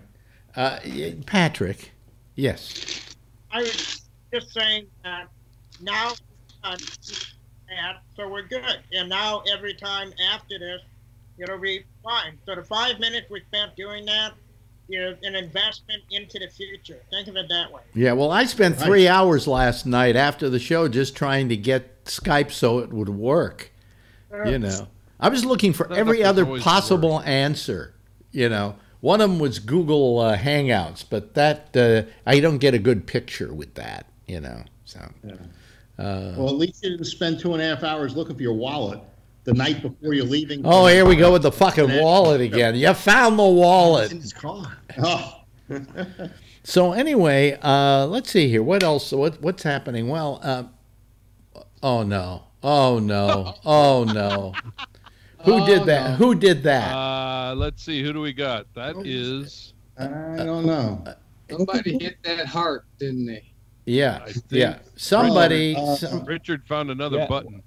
Patrick, yes. I was just saying that now, so we're good. And now every time after this, it'll be fine. So the 5 minutes we spent doing that is an investment into the future. Think of it that way. Yeah, well, I spent 3 hours last night after the show just trying to get Skype so it would work. You know, I was looking for every other possible answer. You know, one of them was Google Hangouts, but that I don't get a good picture with that. You know, so. Well, at least you didn't spend 2.5 hours looking for your wallet the night before you're leaving. Oh, here we go with the fucking wallet again. You found the wallet. In his car. Oh. So anyway, let's see here. What else? What's happening? Well, oh no. Who did that? Who did that? Let's see. Who do we got? That is. I don't know. Somebody hit that heart, didn't they? Yeah, I think yeah. Somebody. Richard found another button.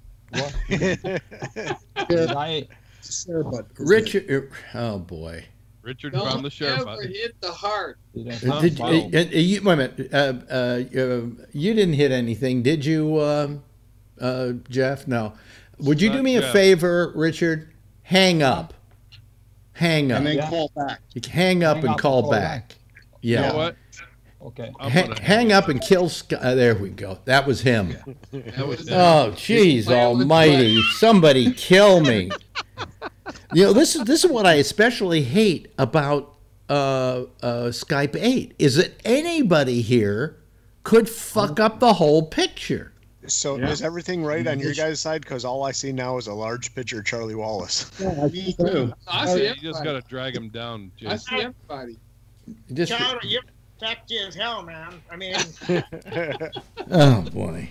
Richard. Oh boy. Richard Don't found the share ever button. hit the heart. Wait a minute. You didn't hit anything, did you, Jeff? No. Would you do me a favor, Richard? Hang up. Hang up. And then call back. Hang up and call back. Yeah. You know what? Okay. Hang up and kill there we go. That was him. That was Oh, jeez almighty. Somebody kill me. You know, this is what I especially hate about Skype 8 is that anybody here could fuck up the whole picture. So is everything right on your guys' side? Because all I see now is a large picture of Charlie Wallace. Yeah, me too. I see You just got to drag him down, I Jason. see everybody. Just, Charlie, you're sexy as hell, man. I mean, oh boy.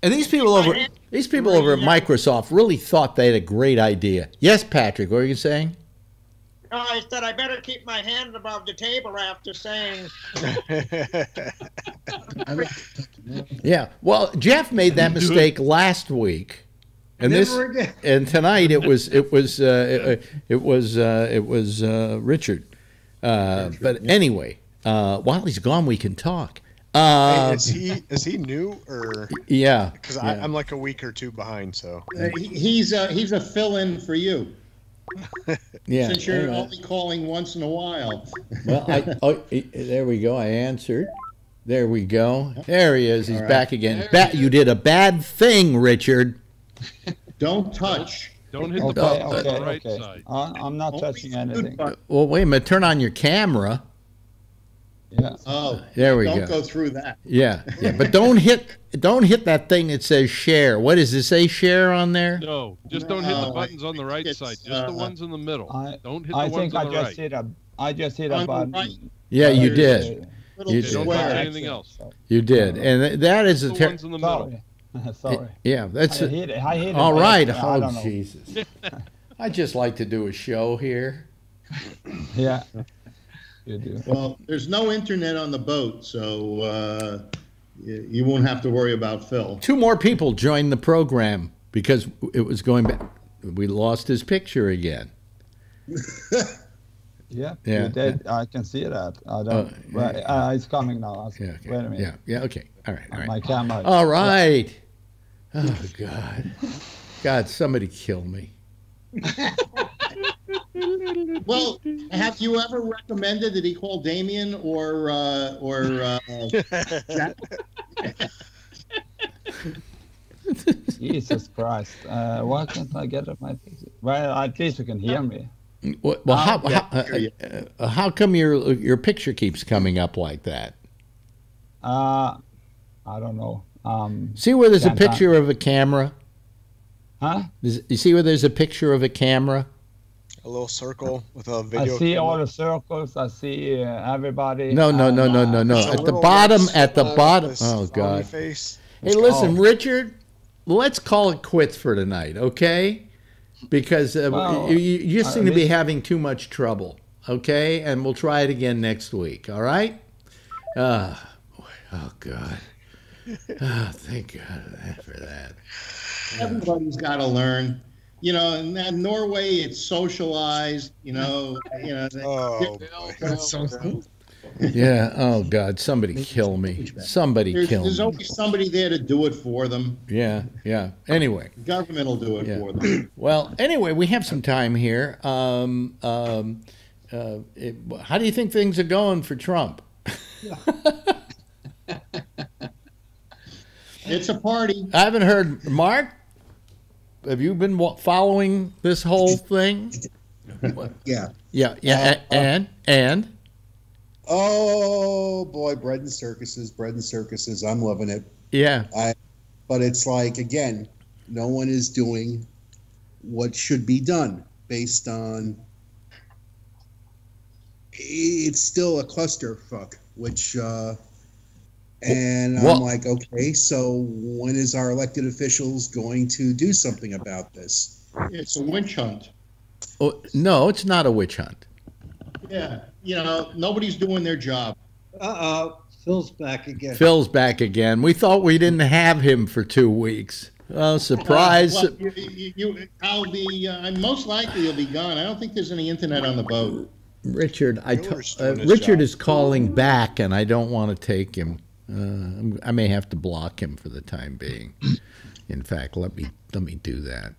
And these people over at Microsoft really thought they had a great idea. Yes, Patrick, what are you saying? I said I better keep my hands above the table after saying. Yeah. Well, Jeff made that mistake last week, and and tonight it was Richard. But anyway, while he's gone, we can talk. Is he new or? Yeah. Because I'm like a week or two behind. So he's a fill-in for you. Yeah. Since you're only calling once in a while. Well, there we go. I answered. There we go. There he is. He's back again. You did a bad thing, Richard. Don't touch. Don't hit the button on the right side. I'm not touching anything. Well, wait a minute. Turn on your camera. Yeah. Oh, there we don't go. Go through that. Yeah, but don't hit that thing that says share. What does it say? Share on there? No, just don't hit the buttons on the right side. Just the ones in the middle. Don't hit the ones on the right. I just hit a button. Right. Yeah, you did. You don't touch anything else. You did, and that is a the ones in the middle. Sorry. Yeah, that's I hit it. All right. I don't Oh, Jesus. I just like to do a show here. Yeah. You do. Well, there's no internet on the boat, so you won't have to worry about Phil. 2 more people joined the program because it was going back. We lost his picture again. Yeah. Yeah. You did. I can see that. I don't. It's coming now. Yeah. Okay. Wait a minute. Yeah. Okay. All right. My camera. All right. Oh God. God, somebody kill me. Well, have you ever recommended that he call Damien or Jack? Jesus Christ. Why can't I get up my picture? Well, at least you can hear me. Well, how come your picture keeps coming up like that? I don't know. See where there's a picture of a camera? Huh? You see where there's a picture of a camera? A little circle with a video. I see all the circles. I see everybody. No. At the bottom. Oh, God. Hey, listen, Richard, let's call it quits for tonight, okay? Because you just seem to be having too much trouble, okay? And we'll try it again next week, all right? Oh, God. Oh, thank God for that. Everybody's got to learn. You know, in Norway, it's socialized. Yeah. Oh God! Somebody kill me! Somebody kill me! There's always somebody there to do it for them. Yeah. Anyway, the government will do it for them. Well, anyway, we have some time here. How do you think things are going for Trump? It's a party. I haven't heard. Mark, have you been following this whole thing? Yeah. And? Oh, boy, bread and circuses. I'm loving it. Yeah. But it's like, again, no one is doing what should be done based on... It's still a clusterfuck, which... And I'm like, okay, so when is our elected officials going to do something about this? It's a witch hunt. Oh, no, it's not a witch hunt. Yeah, nobody's doing their job. Phil's back again. We thought we didn't have him for 2 weeks. Oh, surprise. I'll be, most likely you'll be gone. I don't think there's any internet on the boat. Richard, Richard is calling back, and I don't want to take him. I may have to block him for the time being. In fact, let me do that.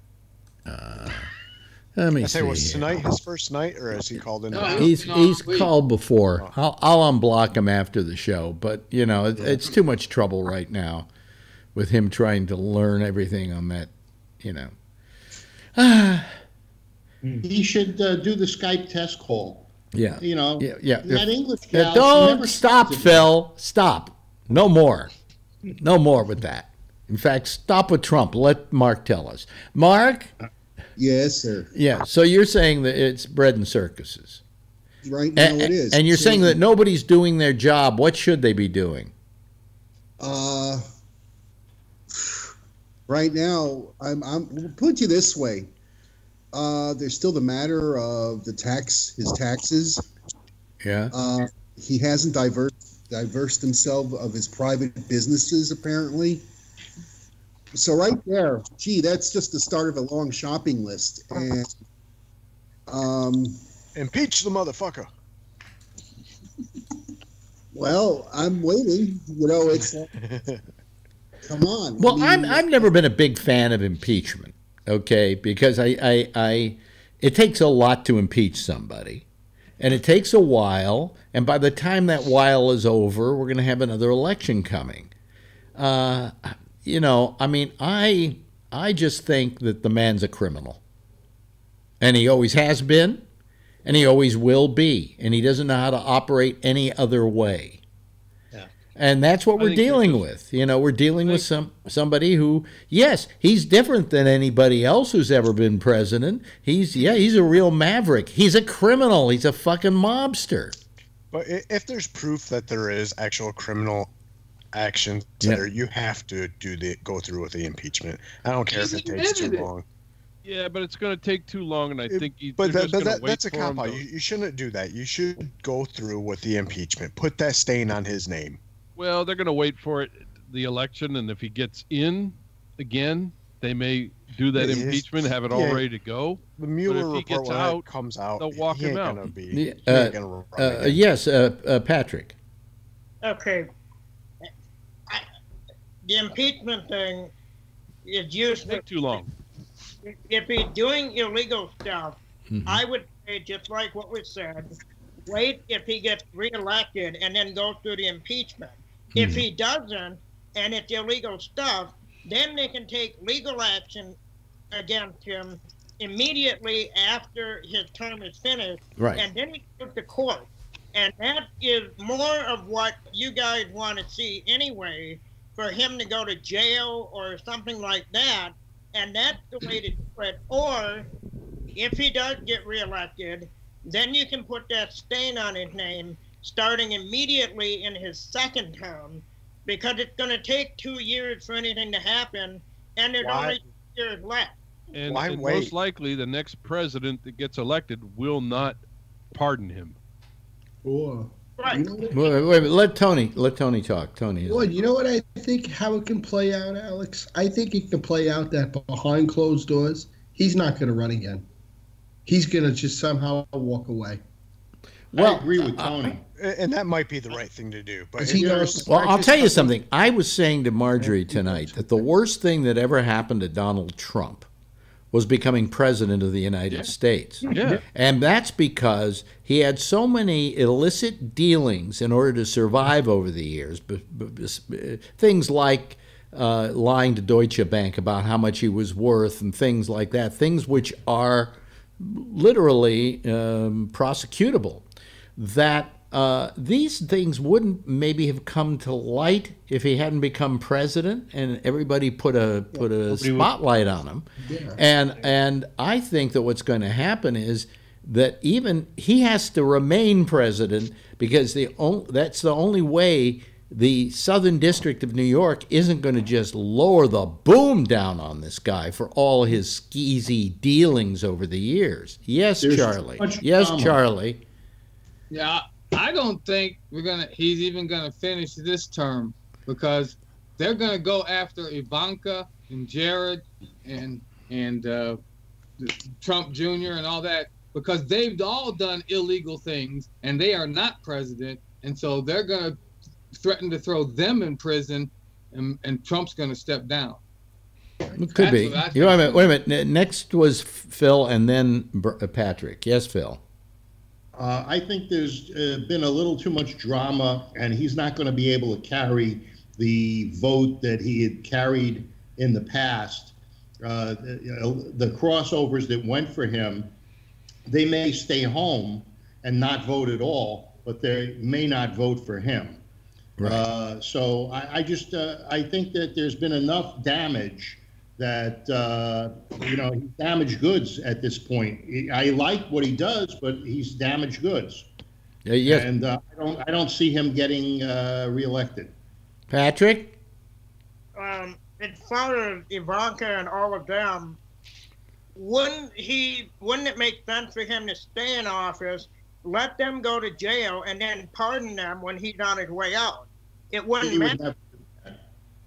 Let me see. Was tonight his first night, or has he called in? He's called before. I'll unblock him after the show, but it's too much trouble right now with him trying to learn everything on that. He should do the Skype test call. Yeah. That English gal. Don't stop, Phil. Stop. No more with that. In fact, stop with Trump. Let Mark tell us. Mark? Yes, sir. Yeah, so you're saying that it's bread and circuses. Right now it is. And you're saying that nobody's doing their job. What should they be doing? Right now, I'll put it you this way. There's still the matter of his taxes. Yeah. He hasn't diversed himself of his private businesses, apparently. So right there, that's just the start of a long shopping list. And impeach the motherfucker. Well, I'm waiting. It's come on. Well, I've never been a big fan of impeachment. Okay, because it takes a lot to impeach somebody. And it takes a while, and by the time that while is over, we're going to have another election coming. I just think that the man's a criminal. And he always has been, and he always will be. And he doesn't know how to operate any other way. Yeah. And that's what we're dealing with. We're dealing with somebody who, yes, he's different than anybody else who's ever been president. He's a real maverick. He's a criminal. He's a fucking mobster. But if there's proof that there is actual criminal action there, you have to go through with the impeachment. I don't care if it takes too long. Yeah, but it's going to take too long, and I think that's a cop out. You shouldn't do that. You should go through with the impeachment. Put that stain on his name. Well, they're going to wait for the election, and if he gets in again, they may do that impeachment, have it all ready to go. The Mueller report when it comes out, they'll walk him out. Yes, Patrick. Okay. The impeachment thing is usually take too long. If he's doing illegal stuff, I would say, just like what was said, wait if he gets reelected and then go through the impeachment. If he doesn't, and it's illegal stuff, then they can take legal action against him immediately after his term is finished. Right. And then he goes to court. And that is more of what you guys want to see anyway, for him to go to jail or something like that. And that's the way to do it. Or if he does get reelected, then you can put that stain on his name starting immediately in his second term, because it's going to take 2 years for anything to happen, and there's only 2 years left. And most likely the next president that gets elected will not pardon him. Or Right. Wait, let Tony talk. Tony. Well, you know what I think how it can play out, Alex? I think it can play out that behind closed doors, he's not going to run again. He's going to just somehow walk away. Well, I agree with Tony. And that might be the right thing to do. But Well, I'll tell you something. I was saying to Marjorie tonight that the worst thing that ever happened to Donald Trump was becoming president of the United States. Yeah. And that's because he had so many illicit dealings in order to survive over the years. Things like lying to Deutsche Bank about how much he was worth and things like that, things which are literally prosecutable, that these things wouldn't maybe have come to light if he hadn't become president and everybody put a spotlight on him. Yeah. And I think that what's going to happen is that even he has to remain president, because that's the only way the Southern District of New York isn't going to just lower the boom down on this guy for all his skeezy dealings over the years. Yes, Charlie. Yes, Charlie. Yeah, I don't think he's even gonna finish this term, because they're gonna go after Ivanka and Jared and Trump Jr. and all that, because they've all done illegal things and they are not president, and so they're gonna threaten to throw them in prison, and Trump's gonna step down. It could be. Wait a minute. Next was Phil and then Patrick. Yes, Phil. I think there's been a little too much drama, and he's not going to be able to carry the vote that he had carried in the past. The crossovers that went for him, they may stay home and not vote at all, but they may not vote for him. Right. So I think that there's been enough damage that he's damaged goods at this point. I like what he does, but he's damaged goods. Yes. And I don't see him getting reelected. Patrick? As far as Ivanka and all of them, wouldn't it make sense for him to stay in office, let them go to jail, and then pardon them when he's on his way out? It wouldn't matter.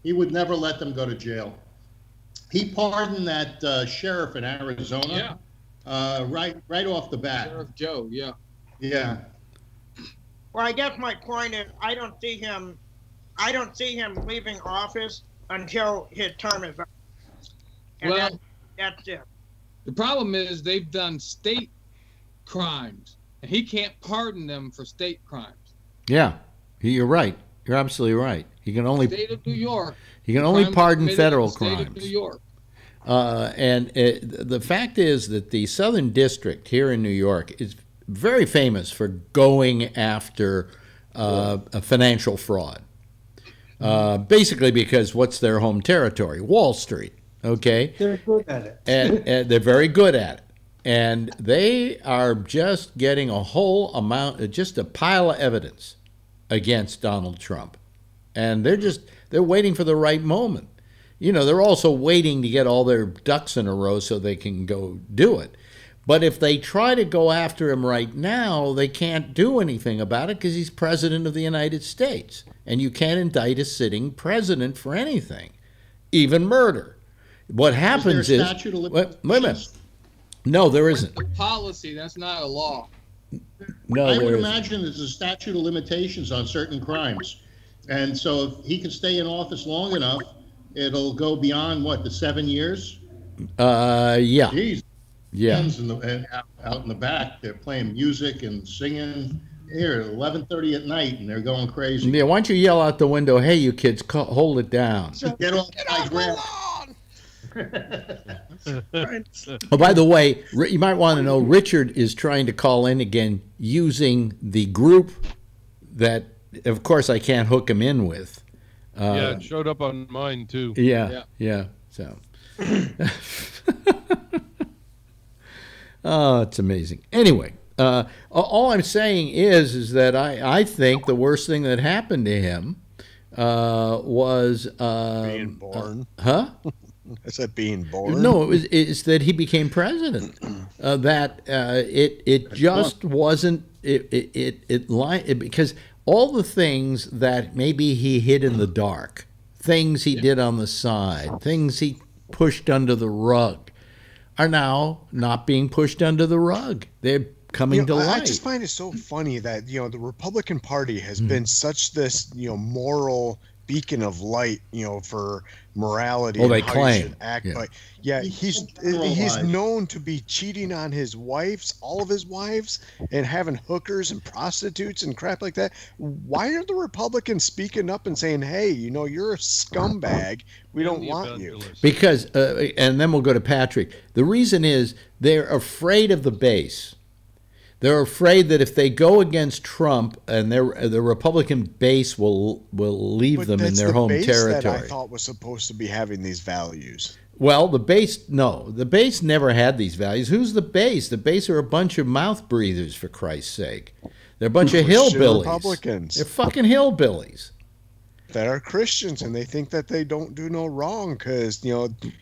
He would never let them go to jail. He pardoned that sheriff in Arizona, right off the bat. Sheriff Joe, yeah. Yeah. Well, I guess my point is, I don't see him leaving office until his term is up. And that's it. The problem is they've done state crimes, and he can't pardon them for state crimes. Yeah, you're right. You're absolutely right. He can only State of New York. He can only pardon federal State crimes. of New York. The fact is that the Southern District here in New York is very famous for going after financial fraud. Basically because what's their home territory? Wall Street. Okay? They're good at it. And they're very good at it. And they are just getting a whole amount, just a pile of evidence against Donald Trump. And they're waiting for the right moment. They're also waiting to get all their ducks in a row so they can go do it. But if they try to go after him right now, they can't do anything about it because he's president of the United States. And you can't indict a sitting president for anything, even murder. What happens is... Wait a minute. No, there isn't. The policy, that's not a law. No, I would imagine there's a statute of limitations on certain crimes. And so if he can stay in office long enough, it'll go beyond, the 7 years? Yeah. Jeez. Yeah. bands out in the back. They're playing music and singing here at 11:30 at night, and they're going crazy. Yeah, why don't you yell out the window, "Hey, you kids, hold it down." Get off my grass. Oh, by the way, you might want to know Richard is trying to call in again using the group that, of course, I can't hook him in with. Yeah, it showed up on mine too. Yeah. So, oh, it's amazing. Anyway, all I'm saying is that I think the worst thing that happened to him was being born. Huh? I said being born. No, it's that he became president. It just wasn't because all the things that maybe he hid in the dark, things he did on the side, things he pushed under the rug, are now not being pushed under the rug. They're coming to light. I just find it so funny that the Republican Party has been such this moral beacon of light, for morality. Well, and they how you claim. should act. Yeah. But he's known to be cheating on his wives, all of his wives, and having hookers and prostitutes and crap like that. Why aren't the Republicans speaking up and saying, "Hey, you're a scumbag. We don't want you"? Because, and then we'll go to Patrick. The reason is they're afraid of the base. They're afraid that if they go against Trump, and the Republican base will leave them in their home territory. That I thought was supposed to be having these values. Well, the base never had these values. Who's the base? The base are a bunch of mouth breathers, for Christ's sake. They're a bunch of hillbillies. Republicans. They're fucking hillbillies. That are Christians, and they think that they don't do no wrong because,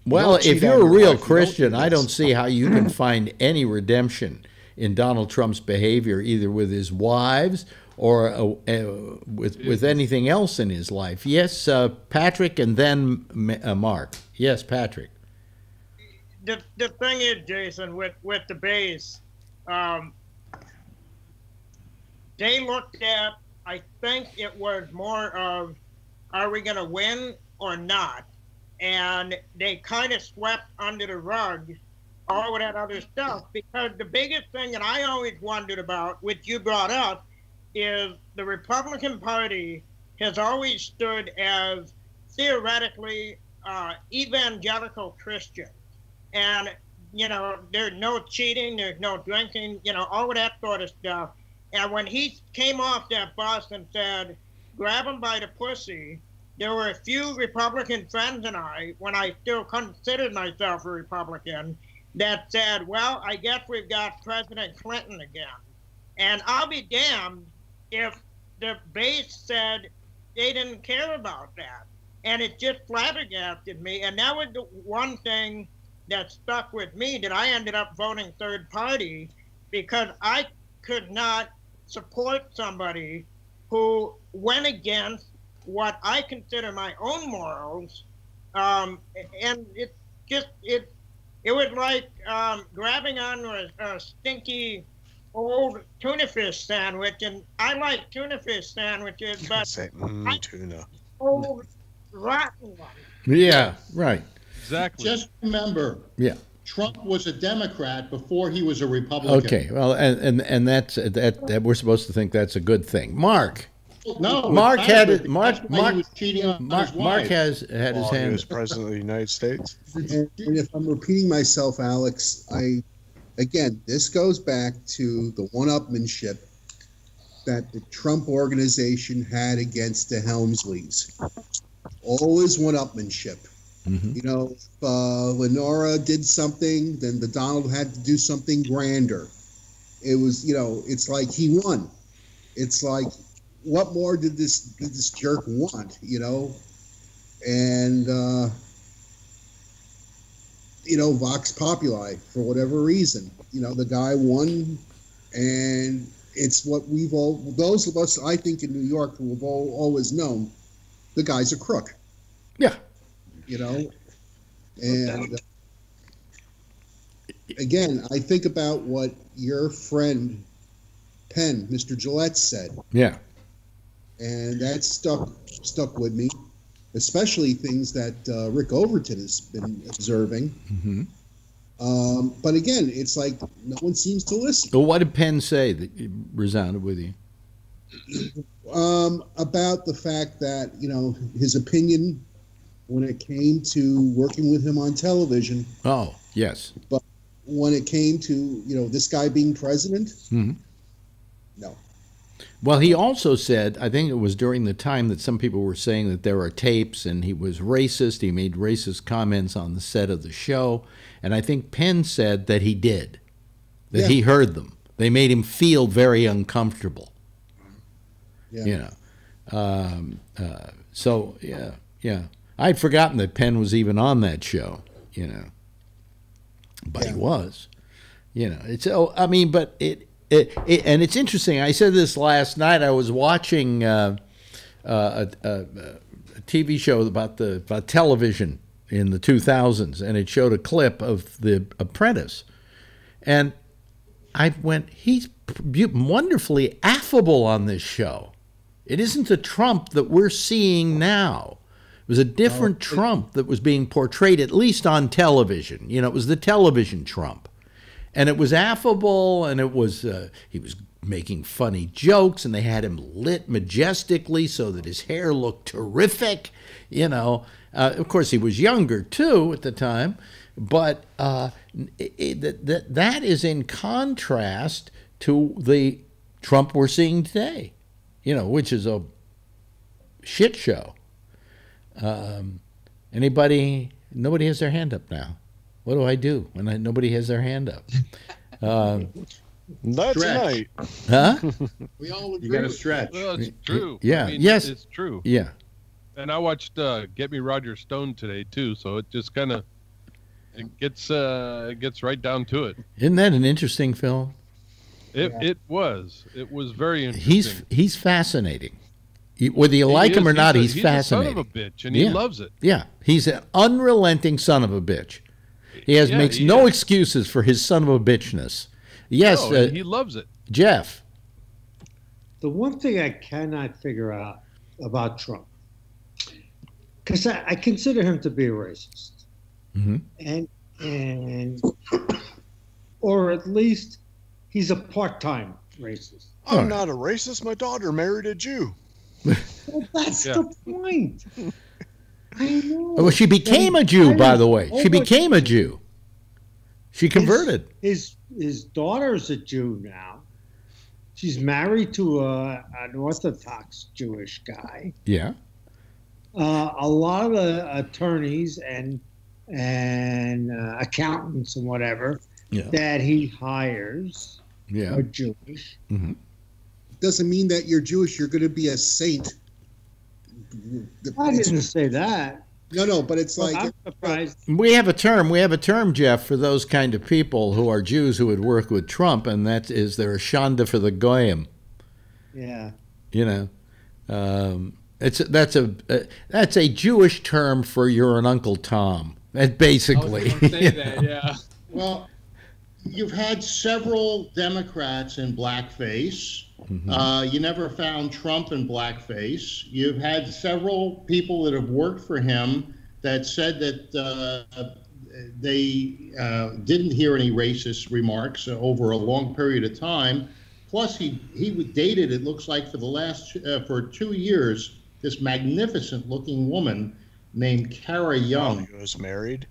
Well, if you're a real Christian, I don't see how you can find any redemption in Donald Trump's behavior, either with his wives or with anything else in his life. Yes, Patrick, and then Mark. Yes, Patrick. The thing is, Jason, with the base, they looked at, I think it was more of, are we going to win or not? And they kind of swept under the rug all of that other stuff, because the biggest thing that I always wondered about, which you brought up, is the Republican Party has always stood as theoretically evangelical Christian. And, there's no cheating, there's no drinking, all of that sort of stuff. And when he came off that bus and said, grab him by the pussy, there were a few Republican friends and I, when I still considered myself a Republican, that said, well, I guess we've got President Clinton again. And I'll be damned if the base said they didn't care about that. And it just flabbergasted me. And that was the one thing that stuck with me, that I ended up voting third party, because I could not support somebody who went against what I consider my own morals. And it was like grabbing on a stinky old tuna fish sandwich, and I like tuna fish sandwiches, but tuna. Old rotten one. Yeah, right. Exactly. Just remember, Trump was a Democrat before he was a Republican. Okay, well, and that's that we're supposed to think that's a good thing. Mark. No, Mark had it. Mark was cheating on his Mark wife. has had his hand. He was president of the United States. And if I'm repeating myself, Alex, again, this goes back to the one-upmanship that the Trump organization had against the Helmsleys. Always one-upmanship. Mm-hmm. If Lenora did something, then the Donald had to do something grander. It was, it's like he won. It's like, what more did this jerk want, And, Vox Populi, for whatever reason. The guy won, and it's what those of us, I think, in New York who have always known, the guy's a crook. Yeah. And again, I think about what your friend Penn, Mr. Gillette, said. Yeah. And that stuck with me, especially things that Rick Overton has been observing. Mm-hmm. But again, it's like no one seems to listen. Well, what did Penn say that resounded with you? About the fact that, his opinion when it came to working with him on television. Oh, yes. But when it came to, this guy being president, no. Well, he also said, I think it was during the time that some people were saying that there are tapes and he was racist. He made racist comments on the set of the show. And I think Penn said that he did, that he heard them. They made him feel very uncomfortable. Yeah. So, yeah. I'd forgotten that Penn was even on that show, But he was. It's, but it and it's interesting. I said this last night. I was watching a TV show about television in the 2000s, and it showed a clip of The Apprentice. And I went, he's wonderfully affable on this show. It isn't the Trump that we're seeing now. It was a different Trump that was being portrayed, at least on television. It was the television Trump. And it was affable, and it was he was making funny jokes, and they had him lit majestically so that his hair looked terrific. Of course, he was younger, too, at the time. But that is in contrast to the Trump we're seeing today, which is a shit show. Nobody has their hand up now. What do I do when nobody has their hand up? That's right. Huh? We all agree. You got to stretch. Well, it's true. Yeah. Yes. It's true. Yeah. And I watched Get Me Roger Stone today too, so it just kind of it gets right down to it. Isn't that an interesting film? It was very interesting. He's fascinating. Whether you like him or not, he's fascinating. He's a son of a bitch, and he loves it. Yeah, he's an unrelenting son of a bitch. He makes no excuses for his son of a bitchness. Yes, he loves it. Jeff. The one thing I cannot figure out about Trump, because I consider him to be a racist, and or at least he's a part-time racist. I'm not a racist. My daughter married a Jew. Well, that's the point. I know. Well, she became a Jew, by the way. She became a Jew. She converted. His daughter's a Jew now. She's married to an Orthodox Jewish guy. Yeah. A lot of the attorneys and accountants and whatever that he hires are Jewish. Mm-hmm. Doesn't mean that you're Jewish, you're going to be a saint. I didn't say that. No, but it's like I'm surprised. We have a term, Jeff, for those kind of people who are Jews who would work with Trump, and that is they're a shanda for the goyim. Yeah. That's a Jewish term for you're an Uncle Tom. That basically. I was gonna say that, yeah. Well, you've had several Democrats in blackface. You never found Trump in blackface. You've had several people that have worked for him that said that they didn't hear any racist remarks over a long period of time. Plus, he dated, it looks like, for the last for 2 years, this magnificent-looking woman named Kara Young. He was married.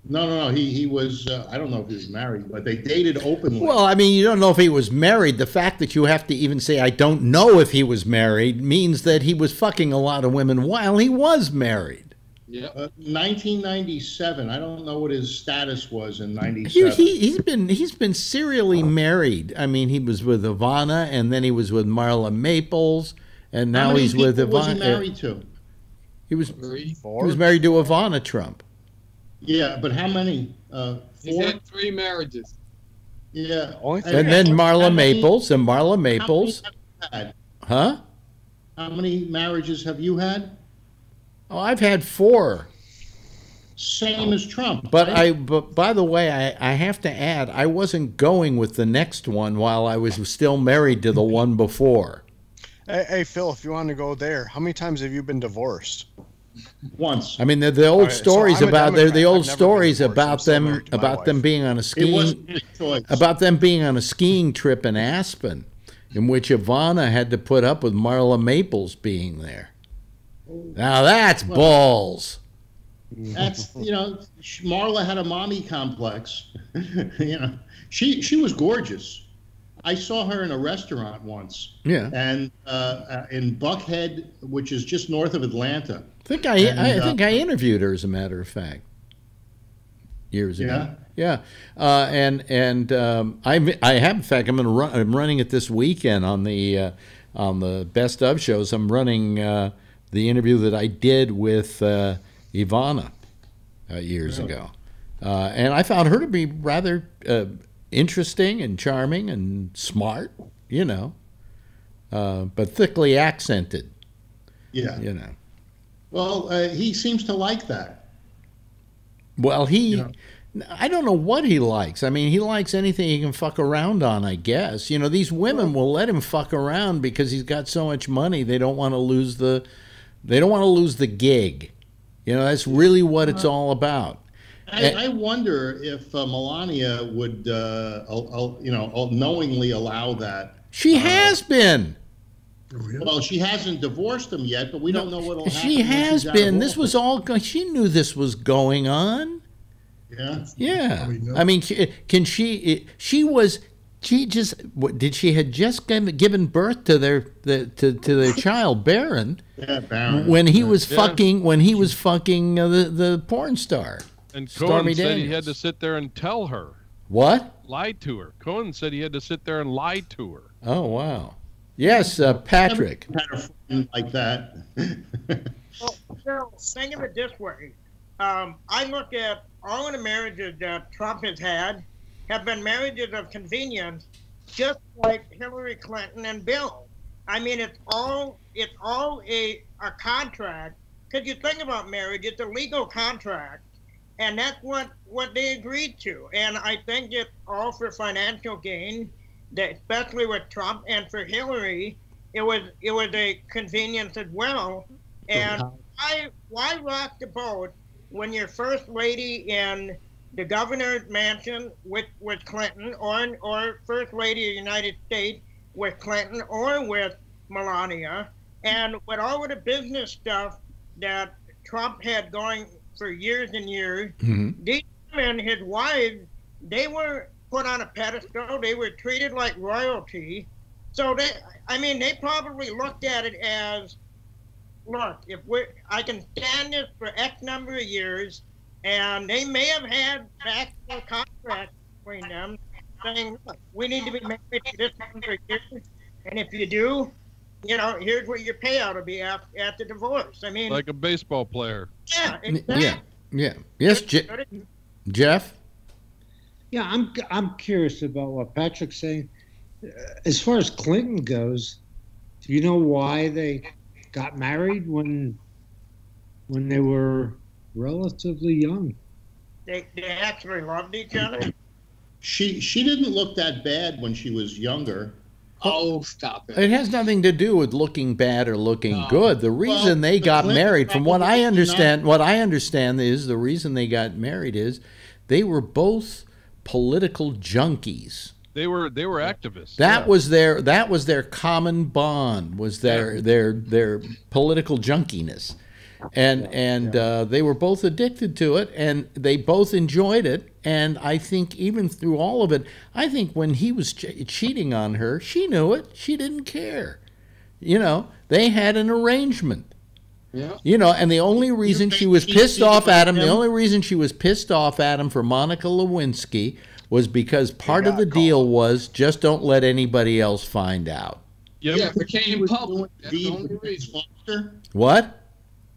No. He was, I don't know if he was married, but they dated openly. Well, I mean, you don't know if he was married. The fact that you have to even say, I don't know if he was married, means that he was fucking a lot of women while he was married. Yeah. 1997. I don't know what his status was in 97. He's been serially married. I mean, he was with Ivana, and then he was with Marla Maples, and now he's with Ivana. Was he married to? He was married to Ivana Trump. Yeah, but how many? 4? He's had 3 marriages. Yeah. And then Marla Maples and Marla Maples. Huh? How many marriages have you had? Oh, I've had 4. Same as Trump. But by the way, I have to add, I wasn't going with the next one while I was still married to the one before. Hey, Phil, if you want to go there, how many times have you been divorced? once. I mean, the old right, so stories I'm a about the Democrat. old I've never been stories divorced. I'm about still them married to my wife. being on a It skiing wasn't his choice. about them being on a skiing trip in Aspen, in which Ivana had to put up with Marla Maples being there. Now that's balls. That's, Marla had a mommy complex. She was gorgeous. I saw her in a restaurant once. Yeah. And in Buckhead, which is just north of Atlanta. I think I interviewed her, as a matter of fact, years ago. Yeah. I have, in fact, I'm running it this weekend on the best of shows. I'm running the interview that I did with Ivana years ago, and I found her to be rather interesting and charming and smart, but thickly accented. Yeah. Well, he seems to like that. Well, I don't know what he likes. I mean, he likes anything he can fuck around on, I guess. These women will let him fuck around because he's got so much money. They don't want to lose the gig. That's really what it's all about. I wonder if Melania would, knowingly allow that. She has been. Well, she hasn't divorced him yet, but we don't know what'll happen. She has been. This was all. She knew this was going on. Yeah. Yeah. I mean, can she? She was. She just. Did she had just given birth to their child Baron? Yeah, Baron. When he was fucking. When he was fucking the porn star. And Stormy Cohen said Daniels. he had to sit there and tell her. What? Lied to her. Cohen said he had to sit there and lie to her. Oh, wow. Yes, Patrick. Had a friend like that. Well, think of it this way. I look at all of the marriages that Trump has had have been marriages of convenience, just like Hillary Clinton and Bill. I mean, it's all a contract. Because you think about marriage, it's a legal contract. And that's what they agreed to. And I think it's all for financial gain, that especially with Trump, and for Hillary, it was a convenience as well. And why rock the boat when you're first lady in the governor's mansion with Clinton, or first lady of the United States with Clinton or with Melania, and with all of the business stuff that Trump had going for years and years, these women, his wives, they were put on a pedestal. They were treated like royalty. So they probably looked at it as, look, I can stand this for X number of years, and they may have had backdoor contracts between them saying, look, we need to be married for this number of years, and if you do, here's what your payout will be after divorce. I mean, like a baseball player. Yeah, exactly. Yeah. Yes, Jeff? Yeah, I'm curious about what Patrick's saying. As far as Clinton goes, do you know why they got married when they were relatively young? They actually loved each other. She didn't look that bad when she was younger. Oh, stop it. It has nothing to do with looking bad or looking good. The reason they got married, from what I understand, is the reason they got married is they were both political junkies. They were activists. That was their common bond, was their political junkiness. And they were both addicted to it, and they both enjoyed it. And I think even through all of it, I think when he was cheating on her, she knew it. She didn't care. They had an arrangement. Yeah. And the only reason she was pissed off at him, for Monica Lewinsky was because part of the deal was just don't let anybody else find out. Yeah, it became public. That's the only reason. Foster? What?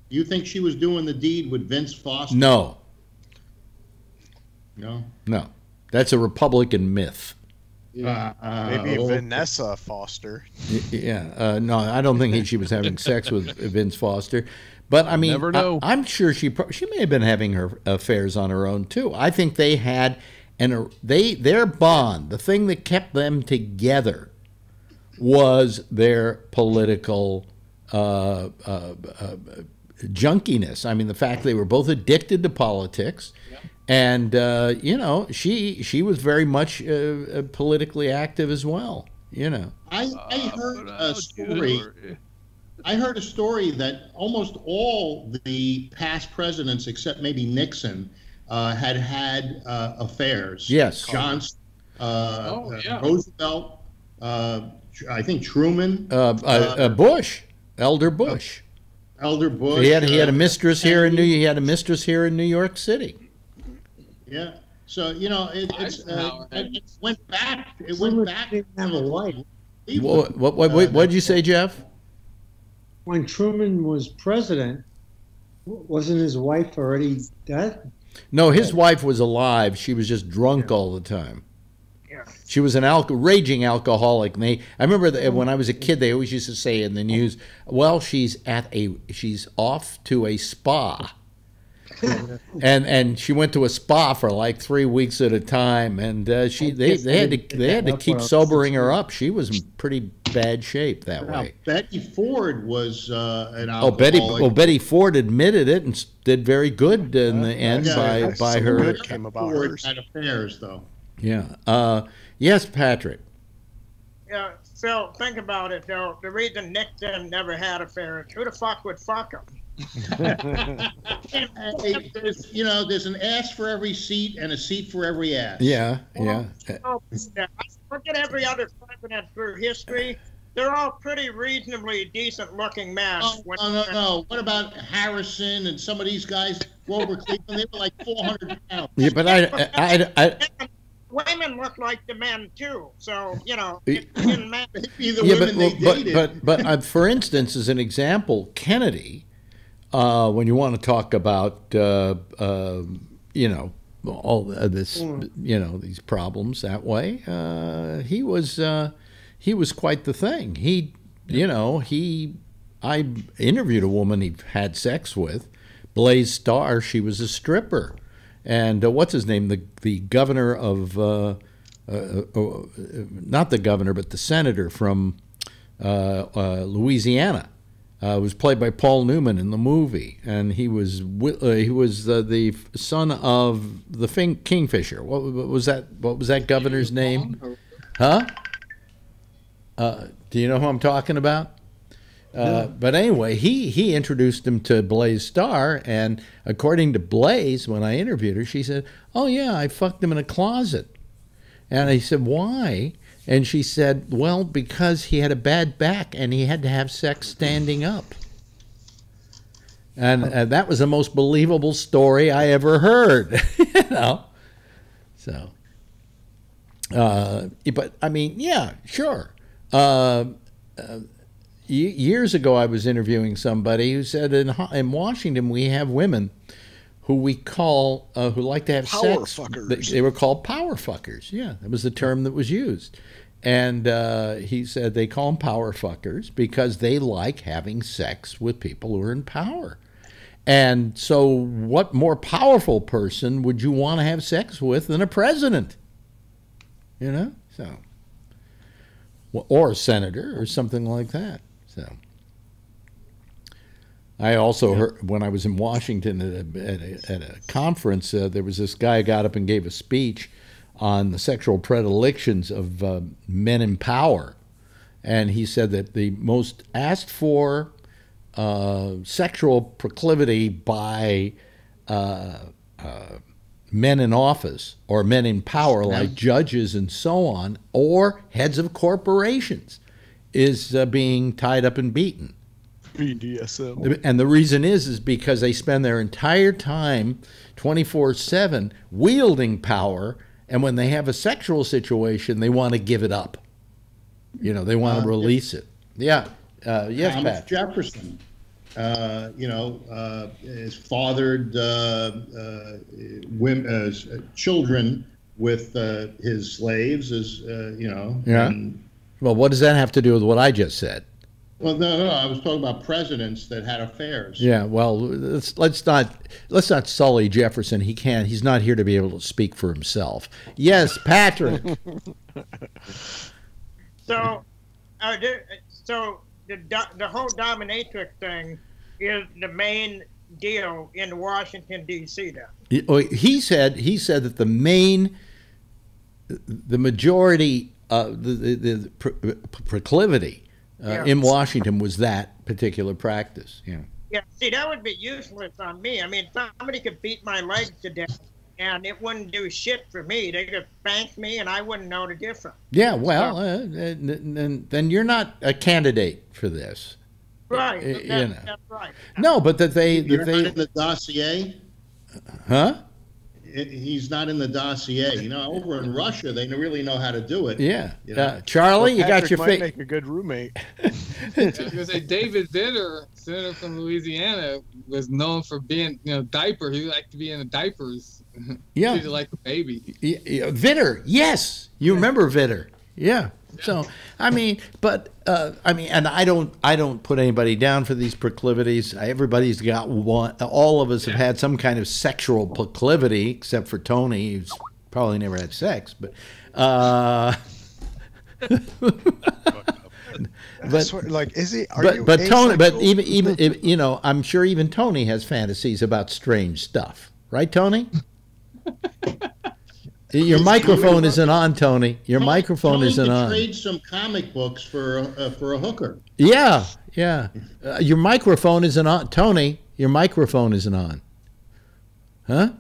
You think she was doing the deed with Vince Foster? No. No? No. That's a Republican myth. Maybe Vanessa Foster. Yeah. No, I don't think she was having sex with Vince Foster. But, I mean, never know. I'm sure she may have been having her affairs on her own, too. I think they had their bond, the thing that kept them together, was their political junkiness. I mean, the fact they were both addicted to politics. And, you know, she was very much politically active as well, you know. I heard a story. I heard a story that almost all the past presidents, except maybe Nixon, had affairs. Yes. Johnson, Roosevelt, I think Truman. Bush, Elder Bush. Elder Bush. He had a mistress here in New York City. Yeah. So, you know, it went back. It went back. Didn't have a wife. What did you say, Jeff? When Truman was president, wasn't his wife already dead? No, his wife was alive. She was just drunk all the time. Yeah. She was an raging alcoholic. And I remember when I was a kid, they always used to say in the news, "Well, she's off to a spa." and she went to a spa for like 3 weeks at a time, and they had to keep sobering her up. She was in pretty bad shape that way. Betty Ford was an alcoholic. Betty Ford admitted it and did very good in the end by her. Came about Ford had affairs, though. Yeah. Yes, Patrick. Yeah, Phil, think about it, though. The reason Nixon never had affairs, who the fuck would fuck him? Hey, there's an ass for every seat and a seat for every ass. Yeah. Look at every other president through history. They're all pretty reasonably decent-looking men. No. What about Harrison and some of these guys? Grover Cleveland, they were like 400 pounds. Yeah, but women look like the men too, so it didn't matter. But for instance, as an example, Kennedy. When you want to talk about all this, these problems that way, he was quite the thing. I interviewed a woman he had sex with, Blaze Starr. She was a stripper, and what's his name? The governor of not the governor, but the senator from Louisiana. Was played by Paul Newman in the movie, and he was the son of the Kingfisher. What was that governor's name? Huh? Do you know who I'm talking about? But anyway, he introduced him to Blaze Starr, and according to Blaze, when I interviewed her, she said, "Oh yeah, I fucked him in a closet." And I said, "Why?" And she said, "Well, because he had a bad back and he had to have sex standing up." And that was the most believable story I ever heard, So, but I mean, yeah, sure. Years ago, I was interviewing somebody who said in Washington we have women who we call who like to have power sex. Fuckers. They were called power fuckers. Yeah, that was the term that was used. And he said they call them power fuckers because they like having sex with people who are in power. And so what more powerful person would you want to have sex with than a president? So, or a senator or something like that. So I also heard when I was in Washington at a conference, there was this guy who got up and gave a speech on the sexual predilections of men in power. And he said that the most asked for sexual proclivity by men in office or men in power like judges and so on, or heads of corporations, is being tied up and beaten. BDSM. And the reason is because they spend their entire time 24/7 wielding power, and when they have a sexual situation, they want to give it up. They want to release it. Yeah. Yes, Thomas Pat. Jefferson, has fathered children with his slaves, Yeah. And, Well, what does that have to do with what I just said? well, no, I was talking about presidents that had affairs. Yeah, well, let's not sully Jefferson. He's not here to be able to speak for himself. Yes, Patrick. So the whole dominatrix thing, is the main deal in Washington, D.C. then? He said that the majority, the proclivity in Washington was that particular practice. Yeah. Yeah, see, that would be useless on me. I mean, somebody could beat my legs to death, and it wouldn't do shit for me. They could spank me, and I wouldn't know the difference. Yeah, well, then you're not a candidate for this. Right, that's right. No, but that they... You're not in the dossier? Huh? He's not in the dossier. You know, over in Russia, they really know how to do it. Yeah. You know? Charlie, well, you got your might make a good roommate. I was gonna say David Vitter, senator from Louisiana, was known for being, diaper. He liked to be in the diapers. Yeah. Treated like a baby. Yeah, Vitter, yes, you remember Vitter. Yeah. So I mean, and I don't put anybody down for these proclivities. Everybody's got one. All of us have had some kind of sexual proclivity, except for Tony, who's probably never had sex. But like, is he? But Tony, but even I'm sure even Tony has fantasies about strange stuff, right, Tony? Your microphone isn't on, Tony. Your microphone isn't on. Trade some comic books for a hooker. Yeah. Your microphone isn't on, Tony. Your microphone isn't on. Huh?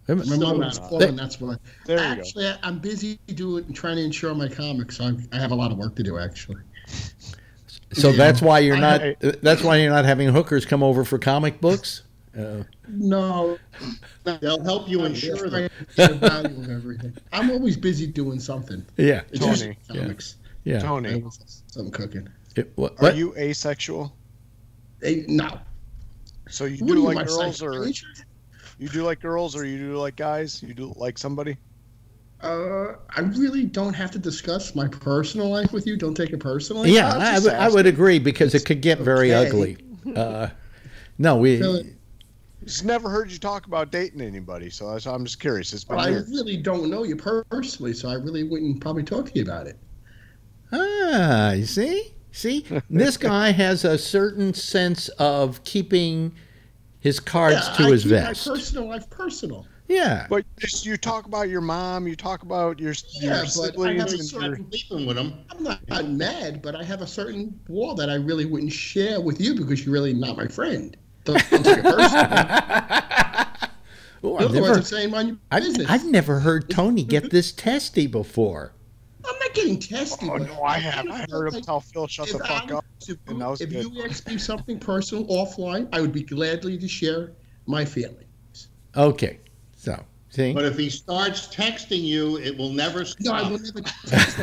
My mother's calling, that's why. There you actually, go. I'm busy trying to insure my comics, so I have a lot of work to do, actually. So that's why you're not. That's why you're not having hookers come over for comic books. No, they'll help you insure them. Everything. I'm always busy doing something. Yeah, it's Tony. Comics. Yeah, Tony. Something cooking. What? Are you asexual? No. So you do like girls, or you do like girls, or you do like guys? You do like somebody? I really don't have to discuss my personal life with you. Don't take it personally. Yeah, I would agree, because it could get very ugly. No, we. Just never heard you talk about dating anybody, so I'm just curious. It's been I really don't know you personally, so I really wouldn't probably talk to you about it. You see? This guy has a certain sense of keeping his cards to his vest. My personal life personal. Yeah. But you talk about your mom, you talk about your siblings. I have a certain sleeping with them. I'm not mad, but I have a certain wall that I really wouldn't share with you because you're really not my friend. Don't take it personally. I've never heard Tony get this testy before. I'm not getting testy. Oh, no, I have. I heard him tell Phil, shut the fuck up. If you ask me something personal offline, I would be gladly to share my feelings. Okay. So, see? But if he starts texting you, it will never stop. No, I will never text.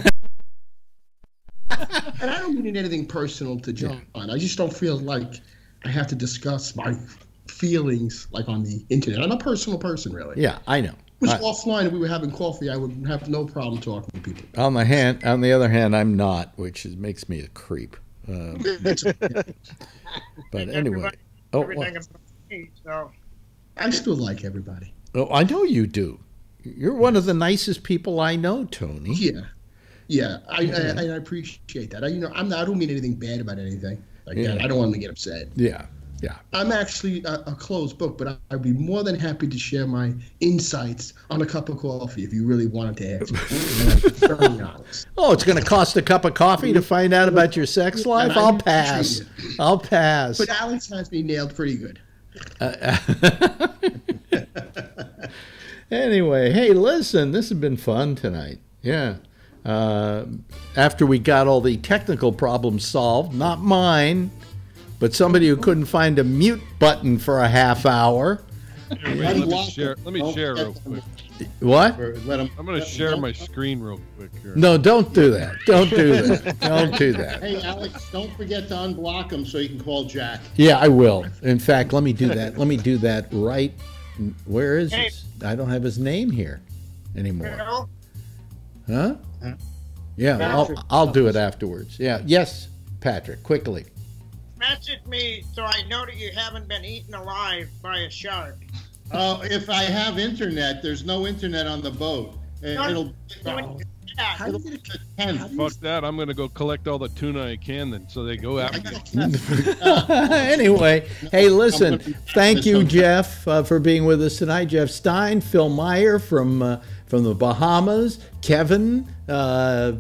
And I don't mean anything personal to John. I just don't feel like I have to discuss my feelings like on the internet. I'm a personal person, really. Yeah, I know. Which offline, if we were having coffee, I would have no problem talking to people. On the other hand, I'm not, which makes me a creep. But anyway. I still like everybody. Oh, I know you do. You're one of the nicest people I know, Tony. Yeah. I appreciate that. I don't mean anything bad about anything like that. I don't want them to get upset. Yeah. I'm actually a closed book, but I'd be more than happy to share my insights on a cup of coffee if you really wanted to ask me. Very honest. Oh, it's going to cost a cup of coffee to find out about your sex life? I'll pass. But Alex has me nailed pretty good. Anyway, hey, listen, this has been fun tonight. Yeah. After we got all the technical problems solved, not mine, but somebody who couldn't find a mute button for a half hour. Let me share real quick. What? I'm going to share my screen real quick here. No, don't do that. Don't do that. Don't do that. Hey, Alex, don't forget to unblock him so you can call Jack. Yeah, I will. In fact, let me do that. Let me do that right. Where is this? I don't have his name here anymore. Huh? Yeah, I'll do it afterwards. Yeah. Yes, Patrick, quickly. Message me so I know that you haven't been eaten alive by a shark. If I have internet, there's no internet on the boat. It'll. How do you get a 10? Fuck that. I'm going to go collect all the tuna I can then, so they go after me. Anyway, hey, listen, thank you, Jeff, for being with us tonight. Jeff Stein, Phil Meyer from the Bahamas, Kevin,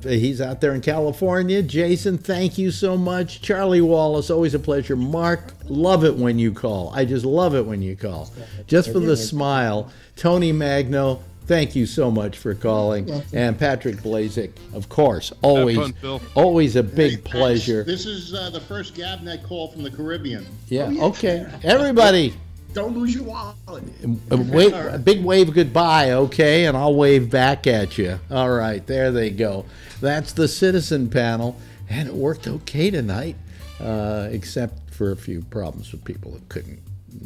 he's out there in California. Jason, thank you so much. Charlie Wallace, always a pleasure. Mark, love it when you call. I just love it when you call. Just for the smile. Tony Magno, thank you so much for calling. And Patrick Blazik, of course, always, Have fun, Phil. always a big pleasure. This is the first Gabnet call from the Caribbean. Yeah, okay. Everybody, Don't lose your wallet. a big wave goodbye, okay? And I'll wave back at you. All right, there they go. That's the Citizen Panel, and it worked okay tonight, except for a few problems with people that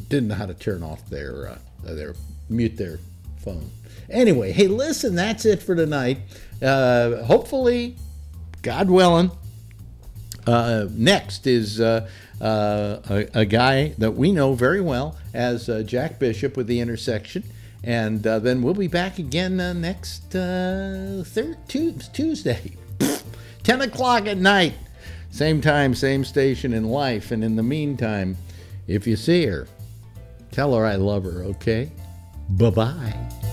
didn't know how to turn off their mute their phone. Anyway, hey, listen, that's it for tonight. Hopefully, God willing, next is a guy that we know very well as Jack Bishop with The Intersection. And then we'll be back again next Tuesday, 10 o'clock at night. Same time, same station in life. And in the meantime, if you see her, tell her I love her, okay? Bye-bye.